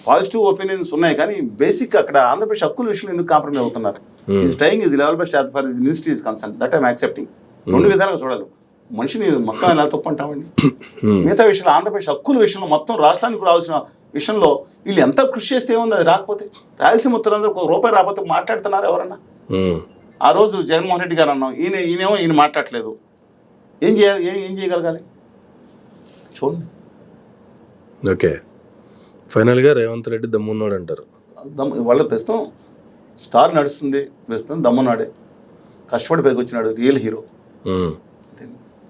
పాజిటివ్ ఒపీనియన్స్ ఉన్నాయి, కానీ బేసిక్ అక్కడ ఆంధ్రప్రదేశ్ హక్కుల విషయంలో ఎందుకు కాంప్రమైజ్ అవుతున్నారు? Is trying is level best for his ministry is concern, that I'm accepting. 2 విధాలుగా చూడాలి. మనిషిని మొత్తం ఎలా తప్పు అంటామండి? మిగతా విషయంలో ఆంధ్రప్రదేశ్ హక్కుల విషయంలో మొత్తం రాష్ట్రానికి రావాల్సిన విషయంలో వీళ్ళు ఎంత కృషి చేస్తే ఏముంది, అది రాకపోతే రాయలసీమ ఉత్తరాంధ్ర ₹1 రాకపోతే మాట్లాడుతున్నారు ఎవరన్నా? ఆ రోజు జగన్మోహన్ రెడ్డి గారు అన్నాం, ఈయన మాట్లాడలేదు. ఏం చేయగలగాలి చూడండి. ఓకే, ఫైనల్గా రేవంత్ రెడ్డి దమ్మున్నాడు అంటారు. వాళ్ళ ప్రస్తుతం స్టార్ నడుస్తుంది, ప్రస్తుతం దమ్మున్నాడే, కష్టపడి పైకి వచ్చినాడు, రియల్ హీరో.